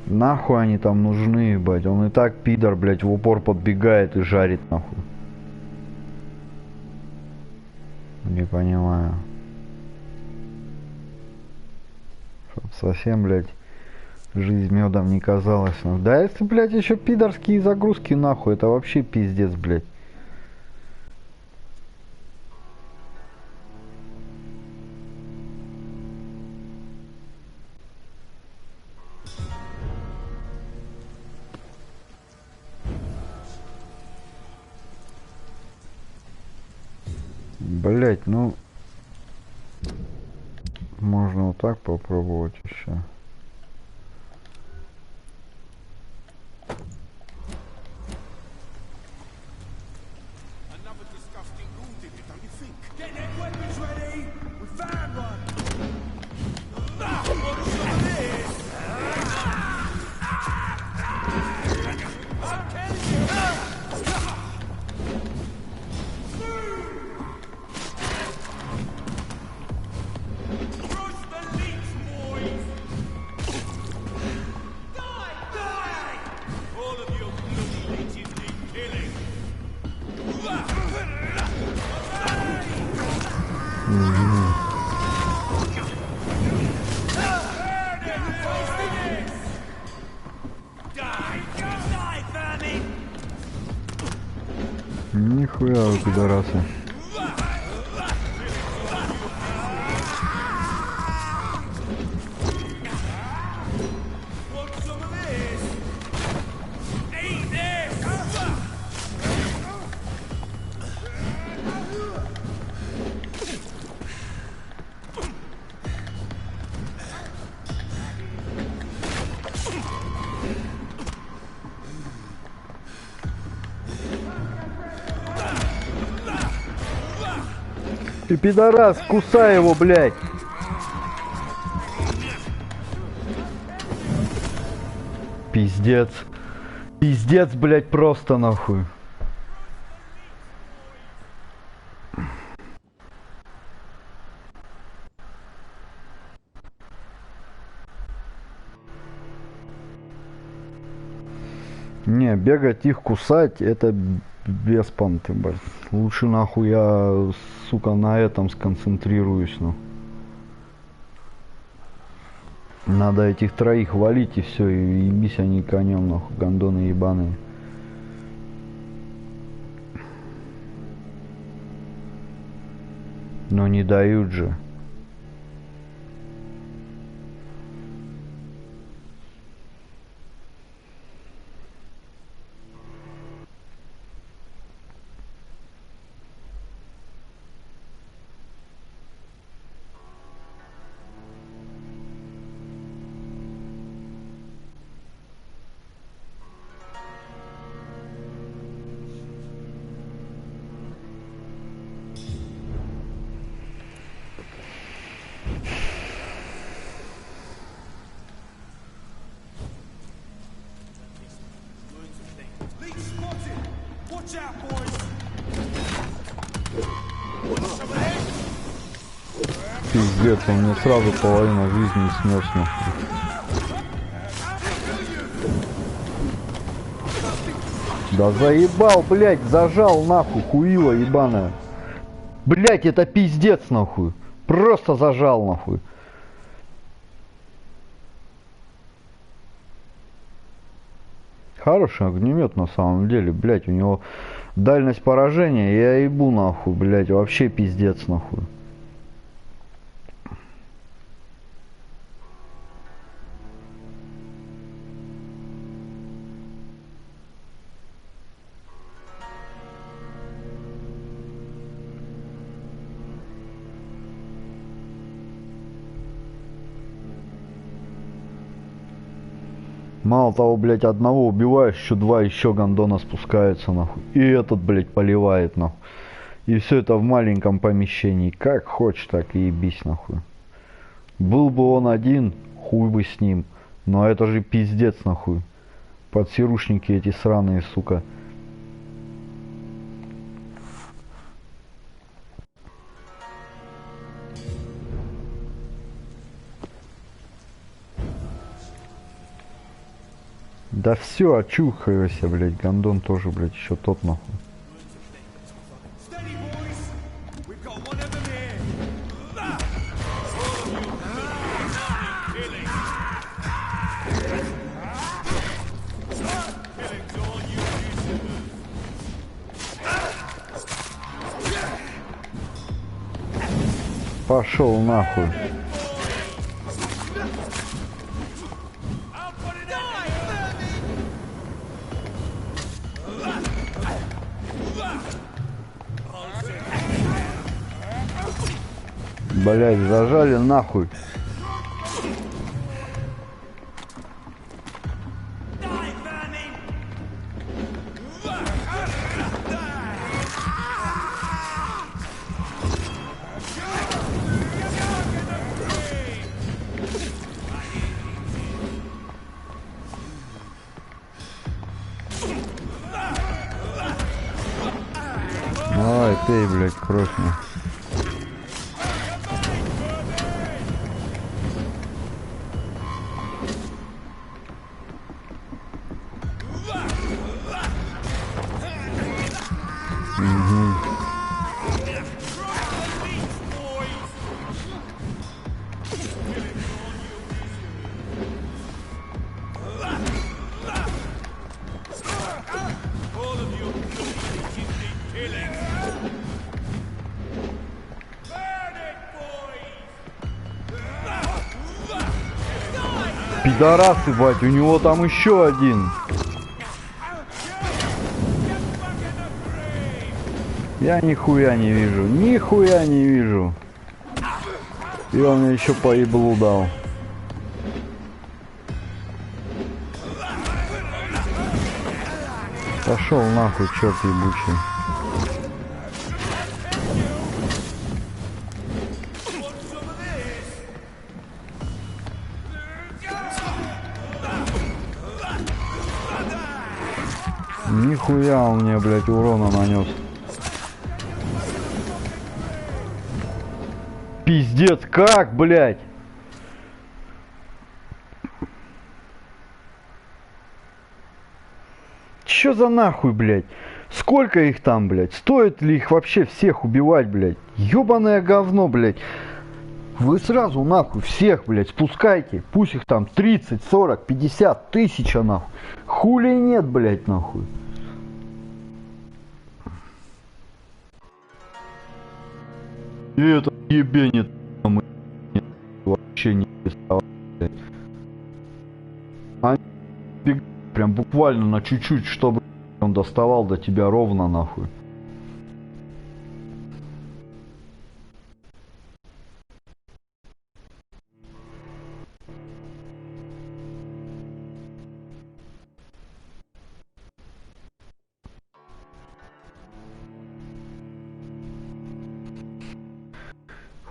Нахуй они там нужны, ебать. Он и так пидор, блядь, в упор подбегает и жарит, нахуй. Не понимаю. Чтоб совсем, блядь, жизнь медом не казалась. Ну, да если, блядь, еще пидорские загрузки, нахуй. Это вообще пиздец, блядь. Блять, ну можно вот так попробовать еще. Нихуя вы, пидорасы. Ты пидорас, кусай его, блядь. Пиздец. Пиздец, блядь, просто нахуй. Не, бегать их кусать, это без понты, блядь. Лучше нахуй я, сука, на этом сконцентрируюсь, ну. Надо этих троих валить и все, и ебись они конем, нахуй, гондоны ебаные. Но не дают же. Пиздец, он мне сразу половину жизни снес, нахуй. Да заебал, блядь, зажал нахуй, хуила ебаная. Блядь, это пиздец нахуй. Просто зажал нахуй. Хороший огнемет на самом деле, блядь, у него дальность поражения, я ебу нахуй, блядь, вообще пиздец нахуй. Мало того, блядь, одного убиваешь, еще два еще гондона спускаются, нахуй. И этот, блядь, поливает, нахуй. И все это в маленьком помещении. Как хочешь, так и ебись, нахуй. Был бы он один, хуй бы с ним. Но это же пиздец, нахуй. Подсирушники эти сраные, сука. Да все, очухайся, блядь, гондон тоже, блядь, еще тот нахуй. Пошел нахуй. Блять, зажали нахуй. Давай, пей, блядь, кровь мне. Пидорасы, бать, у него там еще один. Я нихуя не вижу, нихуя не вижу. И он мне еще по еблу дал. Пошел нахуй, черт ебучий. Нихуя он мне, блядь, урона нанес. Пиздец, как, блядь? Чё за нахуй, блядь? Сколько их там, блядь? Стоит ли их вообще всех убивать, блядь? Ёбаное говно, блядь. Вы сразу нахуй всех, блядь, спускайте. Пусть их там 30, 40, 50, 1000 нахуй. Хули нет, блядь, нахуй. И это ебенит вообще не писал, блядь. Они бегают прям буквально на чуть-чуть, чтобы он доставал до тебя ровно нахуй.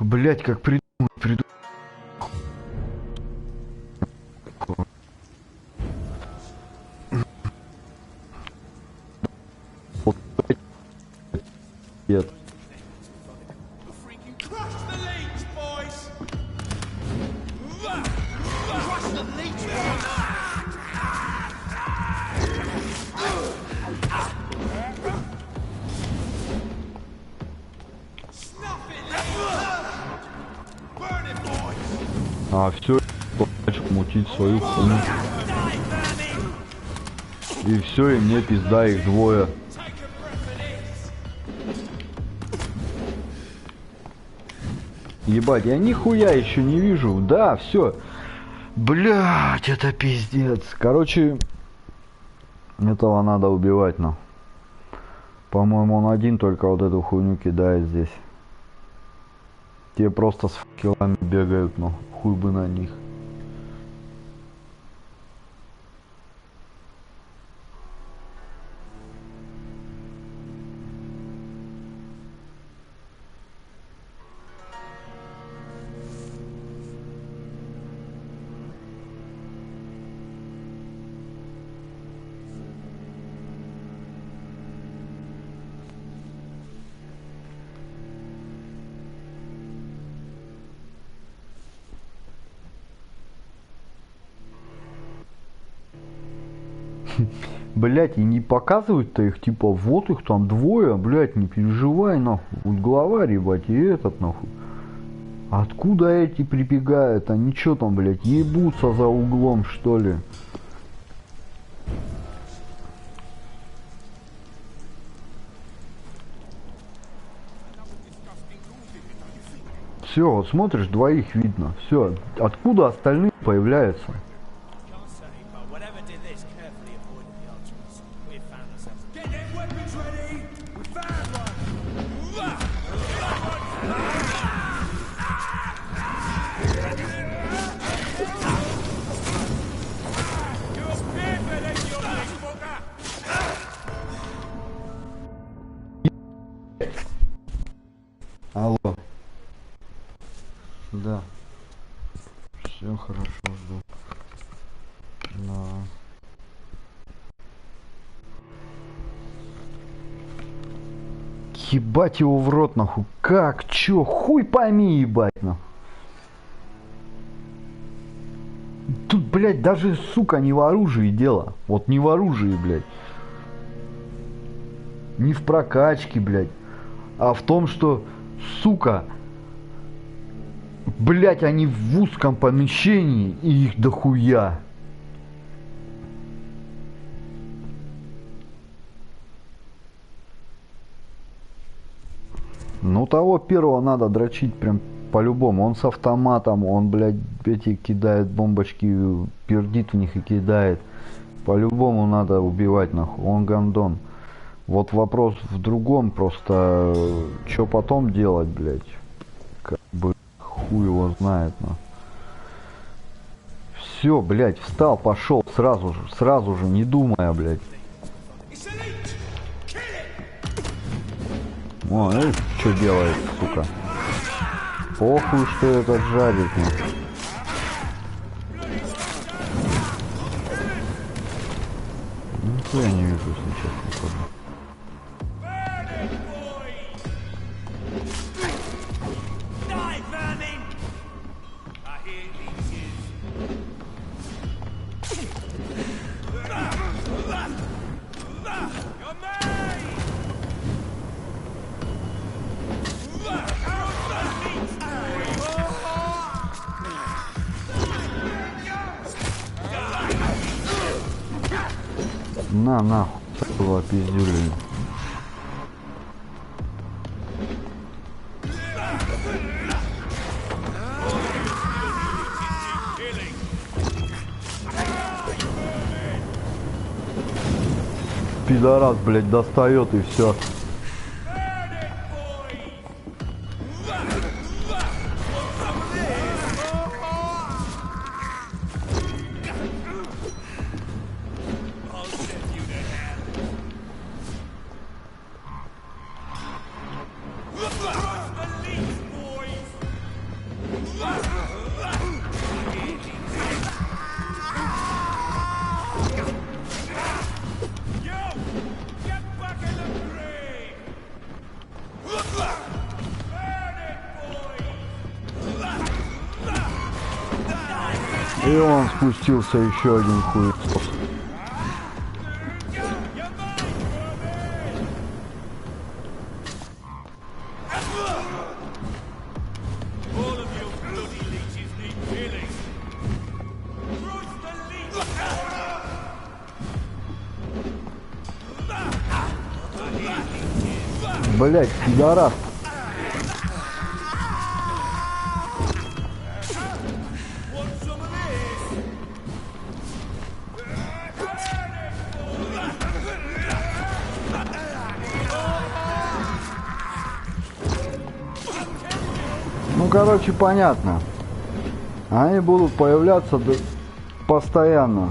Блять, как придумать. Нет. А все, начал мутить свою хуйню. И все, и мне пизда, их двое. Ебать, я нихуя еще не вижу. Да, все. Блять, это пиздец. Короче, этого надо убивать, но. По-моему, он один только вот эту хуйню кидает здесь. Те просто с факелами бегают, но хуй бы на них. Блять, и не показывают-то их, типа, вот их там двое, блять, не переживай, нахуй. Вот главарь, ебать, и этот, нахуй. Откуда эти прибегают? Они чё там, блять, ебутся за углом, что ли? Все, вот смотришь, двоих видно. Все, откуда остальные появляются? Алло. Да. Все хорошо, жду. Да. Ебать его в рот, нахуй. Как? Чё? Хуй пойми, ебать, нахуй. Тут, блядь, даже, сука, не в оружии дело. Вот не в оружии, блядь. Не в прокачке, блядь. А в том, что, сука, блядь, они в узком помещении, и их дохуя. Ну, того первого надо дрочить прям по-любому. Он с автоматом, он, блядь, эти кидает бомбочки, пердит в них и кидает. По-любому надо убивать, нахуй. Он гандон. Вот вопрос в другом, просто что потом делать, блядь. Как бы хуй его знает, но. Все, блядь, встал, пошел сразу же, не думая, блядь. О, ну что делает, сука. Похуй, что этот жарит, ну. Нихуя не вижу, если честно, тоже. На, нахуй, было пиздюлей. Пидорас, блядь, достает и все. И он спустился еще один хуесос. All of you bloody leeches need killing. Блять, пидорас. Ну, короче, понятно. Они будут появляться постоянно.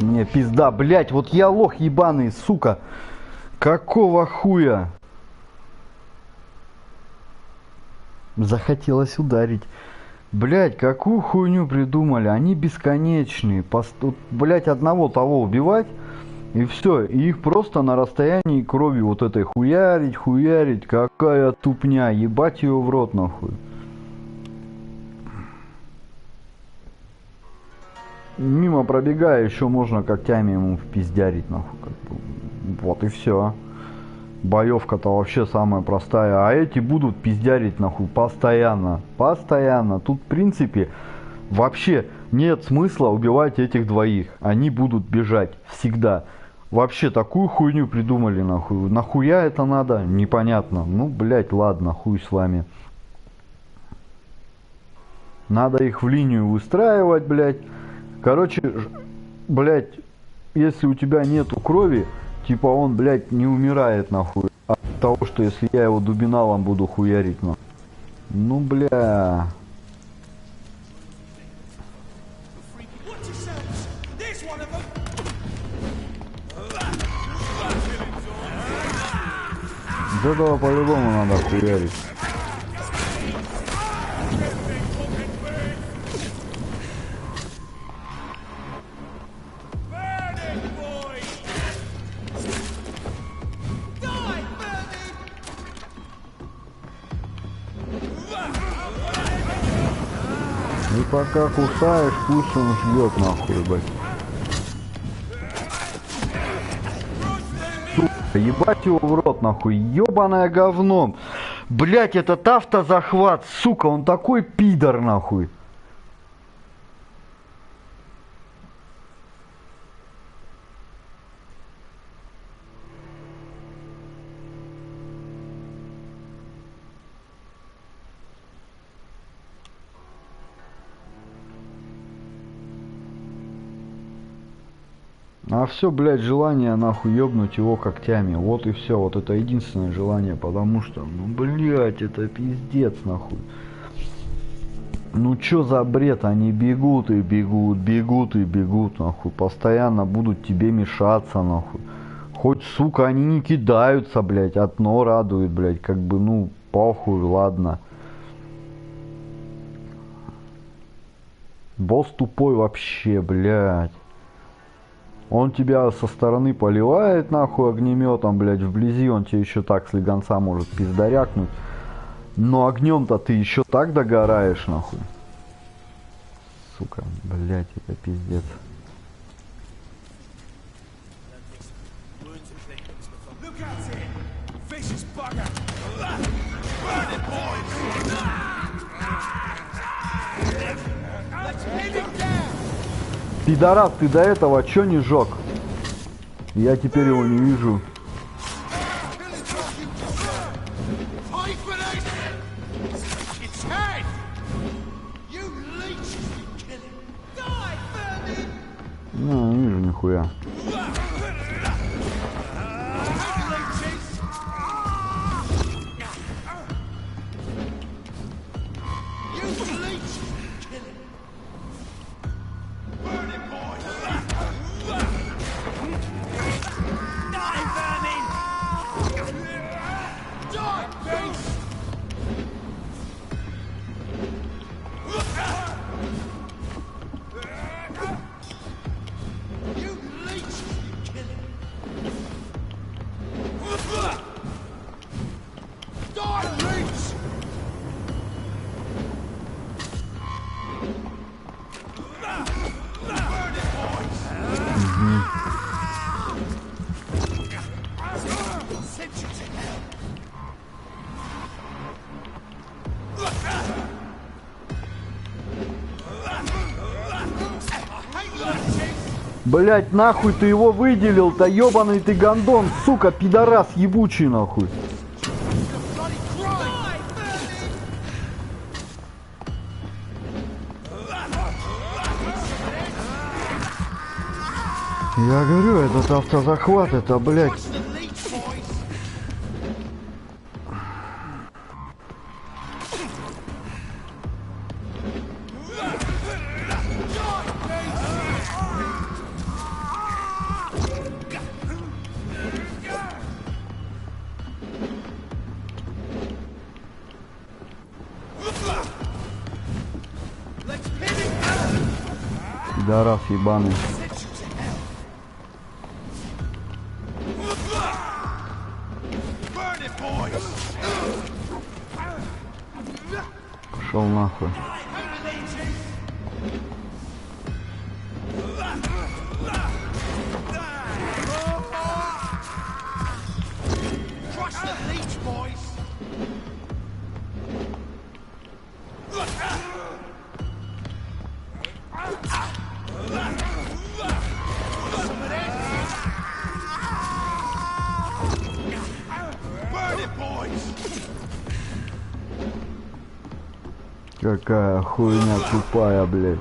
Мне пизда, блять, вот я лох ебаный, сука. Какого хуя? Захотелось ударить. Блять, какую хуйню придумали? Они бесконечные. Блять, одного того убивать, и все. И их просто на расстоянии крови вот этой хуярить. Какая тупня. Ебать ее в рот, нахуй. Мимо пробегая, еще можно когтями ему впиздярить, нахуй. Как бы. Вот и все. Боевка-то вообще самая простая. А эти будут пиздярить, нахуй, постоянно. Постоянно. Тут, в принципе, вообще нет смысла убивать этих двоих. Они будут бежать. Всегда. Вообще такую хуйню придумали, нахуй. Нахуя это надо? Непонятно. Ну, блять, ладно, хуй с вами. Надо их в линию выстраивать, блять. Короче, блять, если у тебя нету крови, типа он, блядь, не умирает, нахуй. От того, что если я его дубиналом буду хуярить, нахуй. Ну, бля. Вот этого по-любому надо хуярить. И пока кусаешь, пусть он ждет, нахуй, блядь. Сука, ебать его в рот, нахуй, ебаное говно. Блять, этот автозахват, сука, он такой пидор, нахуй. А все, блядь, желание, нахуй, ёбнуть его когтями. Вот и все. Вот это единственное желание, потому что, ну, блядь, это пиздец, нахуй. Ну, чё за бред? Они бегут и бегут, нахуй. Постоянно будут тебе мешаться, нахуй. Хоть, сука, они не кидаются, блядь. Одно радует, блядь. Как бы, ну, похуй, ладно. Босс тупой вообще, блядь. Он тебя со стороны поливает, нахуй, огнеметом, блядь, вблизи он тебе еще так с легонца может пиздарякнуть. Но огнем-то ты еще так догораешь, нахуй. Сука, блядь, это пиздец. Пидорас, ты до этого чё не жёг? Я теперь его не вижу. Ну, не вижу нихуя. Блять, нахуй ты его выделил-то, ебаный ты гондон, сука, пидорас ебучий, нахуй. Я говорю, этот автозахват, это, блядь. Пидорас ебаный. Пошел нахуй. Какая хуйня тупая, блядь.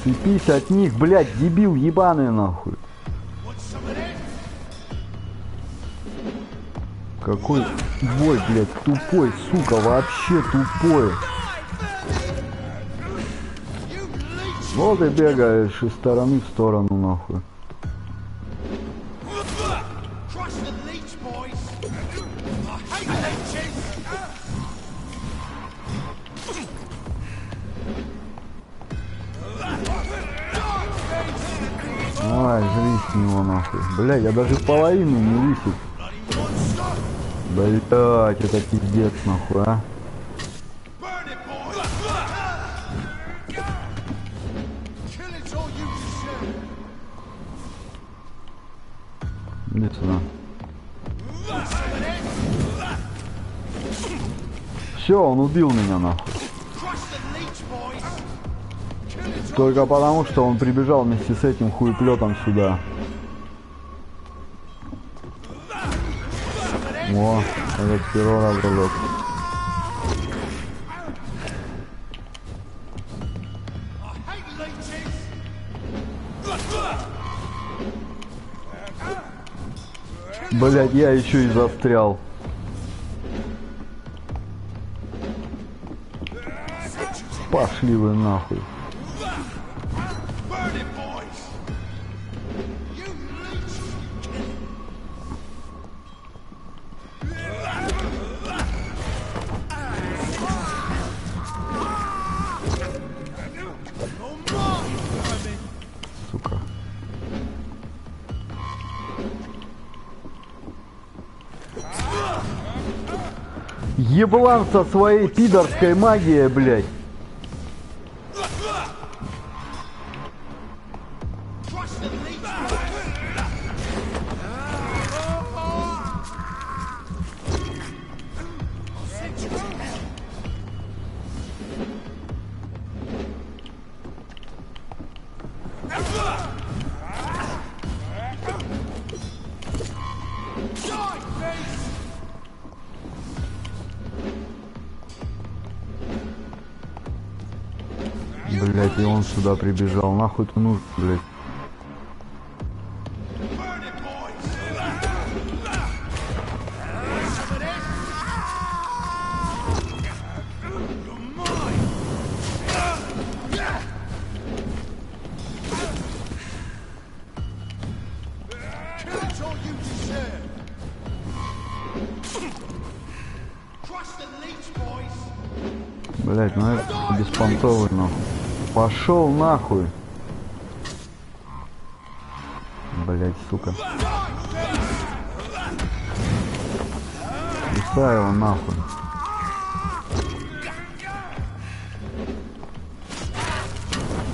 Цепись от них, блядь, дебил ебаный, нахуй. Какой бой, блядь, тупой, сука, вообще тупой. Вот и бегаешь из стороны в сторону, нахуй. Давай, жри с него, нахуй. Блядь, я даже половину не высек. Блядь, это пиздец, нахуй, а. Иди сюда. Все, он убил меня, нахуй. Только потому, что он прибежал вместе с этим хуеплетом сюда. О, этот первый раз залег. Блять, я еще и застрял. Пошли вы нахуй. Сука. Еблан со своей пидорской магией, блядь. Блять, и он сюда прибежал. Нахуй ты нужен, блять. Блять, ну это беспонтовый, нахуй. Пошел нахуй. Блять, сука. Писай его нахуй.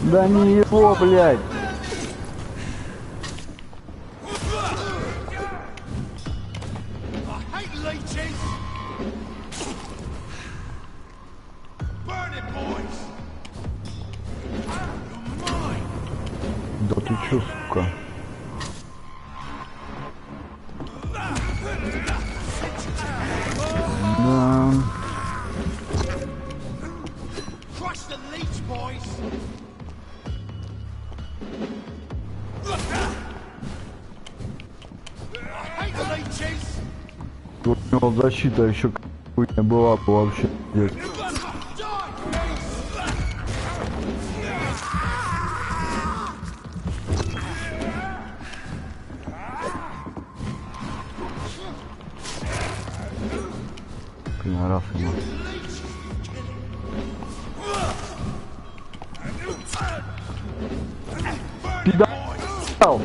Да не его, блять. Да. Тут у него защита еще какая-то была бы вообще здесь. Раз ему. Пидал!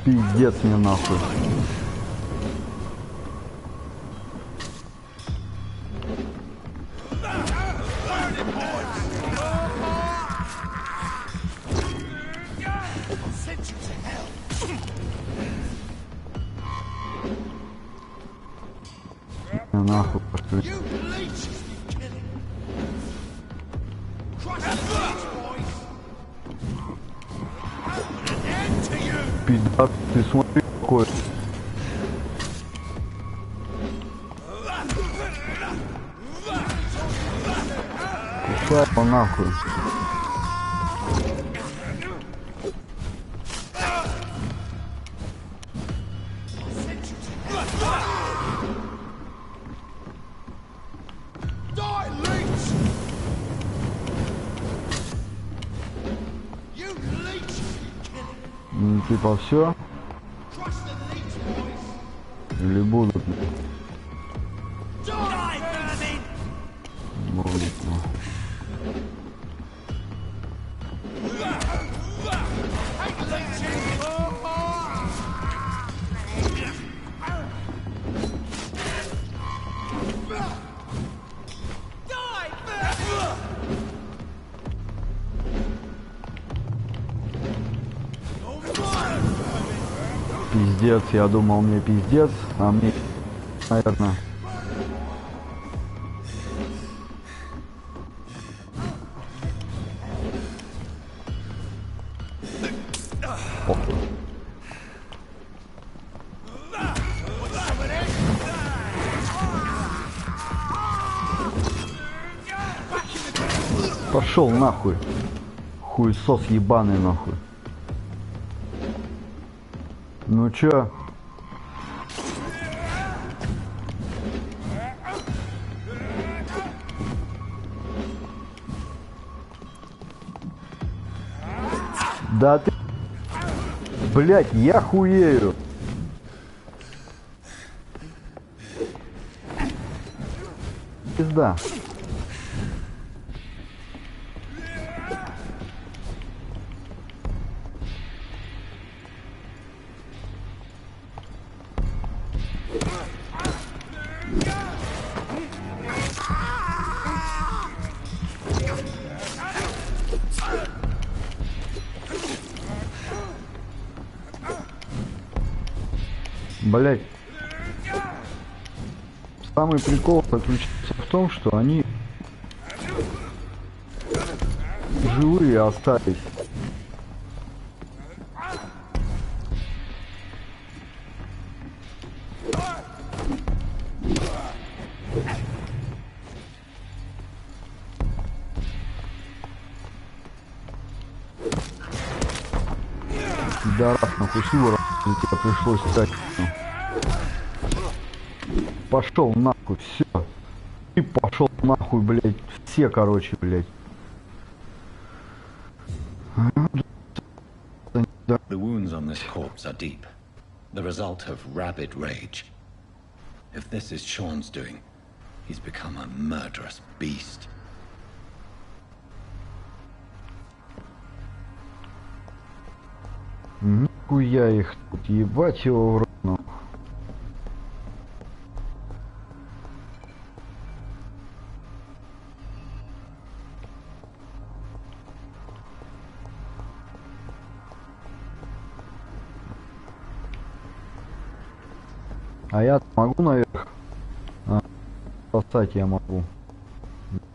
Пиздец мне нахуй. Нахуй пошли. Пиздец, ты смотри какой. Пускай его нахуй. Типа все? Или будут? Будут. Пиздец, я думал мне пиздец, а мне, наверное. Пошел нахуй. Хуесос ебаный нахуй. Ну чё? Да ты... Блять, я хуею. Пизда. Блять. Самый прикол заключается в том, что они живые остались. Да, раз нахуй сила, тебе пришлось стать. Пошел нахуй, все. И пошел нахуй, блять. Все, короче, блять. The wounds on this corpse are deep, the result of rabid rage. If this is Sean's doing, he's become a murderous beast. Нихуя их тут, ебать его в рот. А я могу наверх? А, поставить я могу.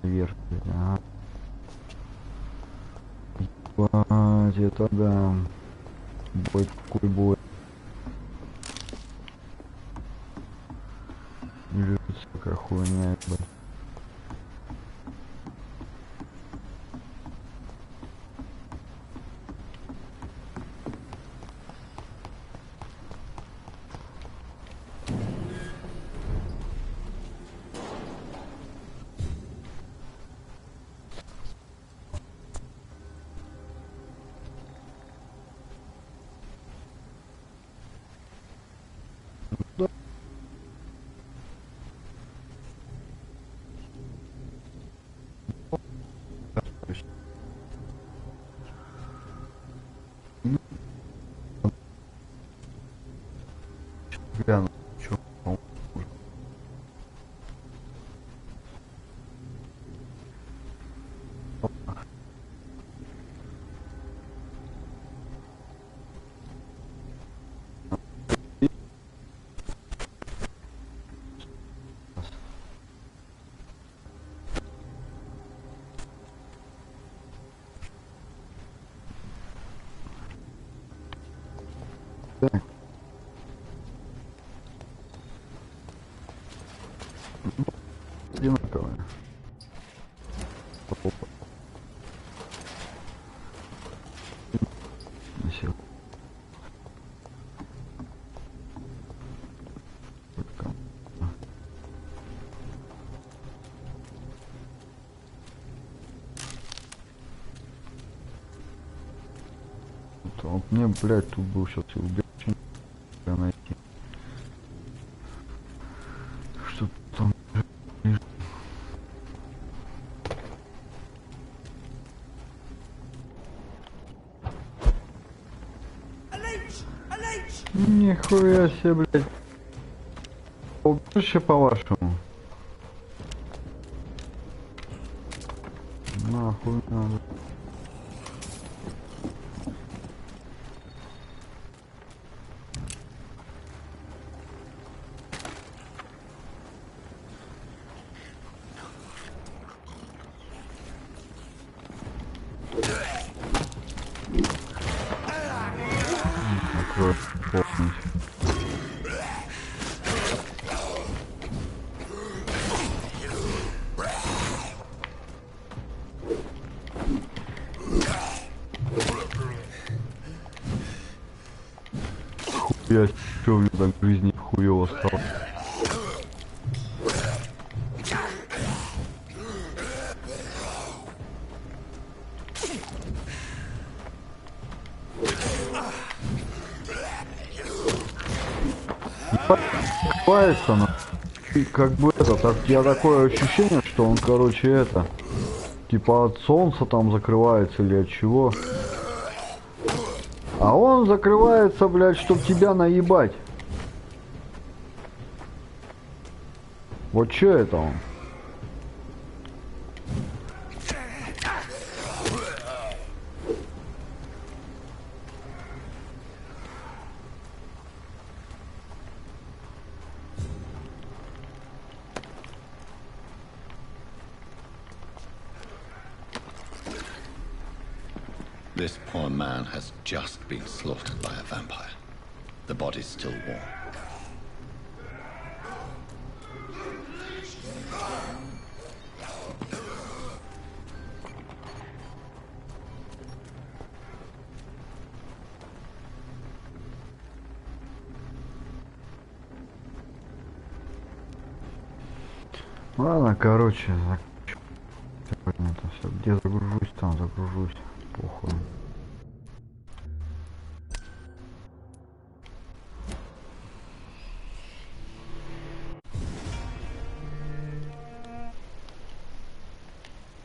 Наверх. Ага. Ебать, это да. Бой какой бой. Жуть, какая хуйня, ебать. Гляну, чё, так. Одинаковые. Опа. Насел. Вот мне, блядь, тут был сейчас и убежище найти. Что там? Нихуя себе, блядь. Убежище по-вашему. Нахуй надо. Открой, полностью. Я чё, мне так в жизни хуёво стало. Открывается, но как бы это, так, я такое ощущение, что он, короче, это, типа от солнца там закрывается или от чего. А он закрывается, блядь, чтоб тебя наебать. Вот чё это он? This poor man has just been slaughtered by a vampire. The body's still warm. Ладно, короче, сегодня это все. Где загружусь, там загружусь. Похуй.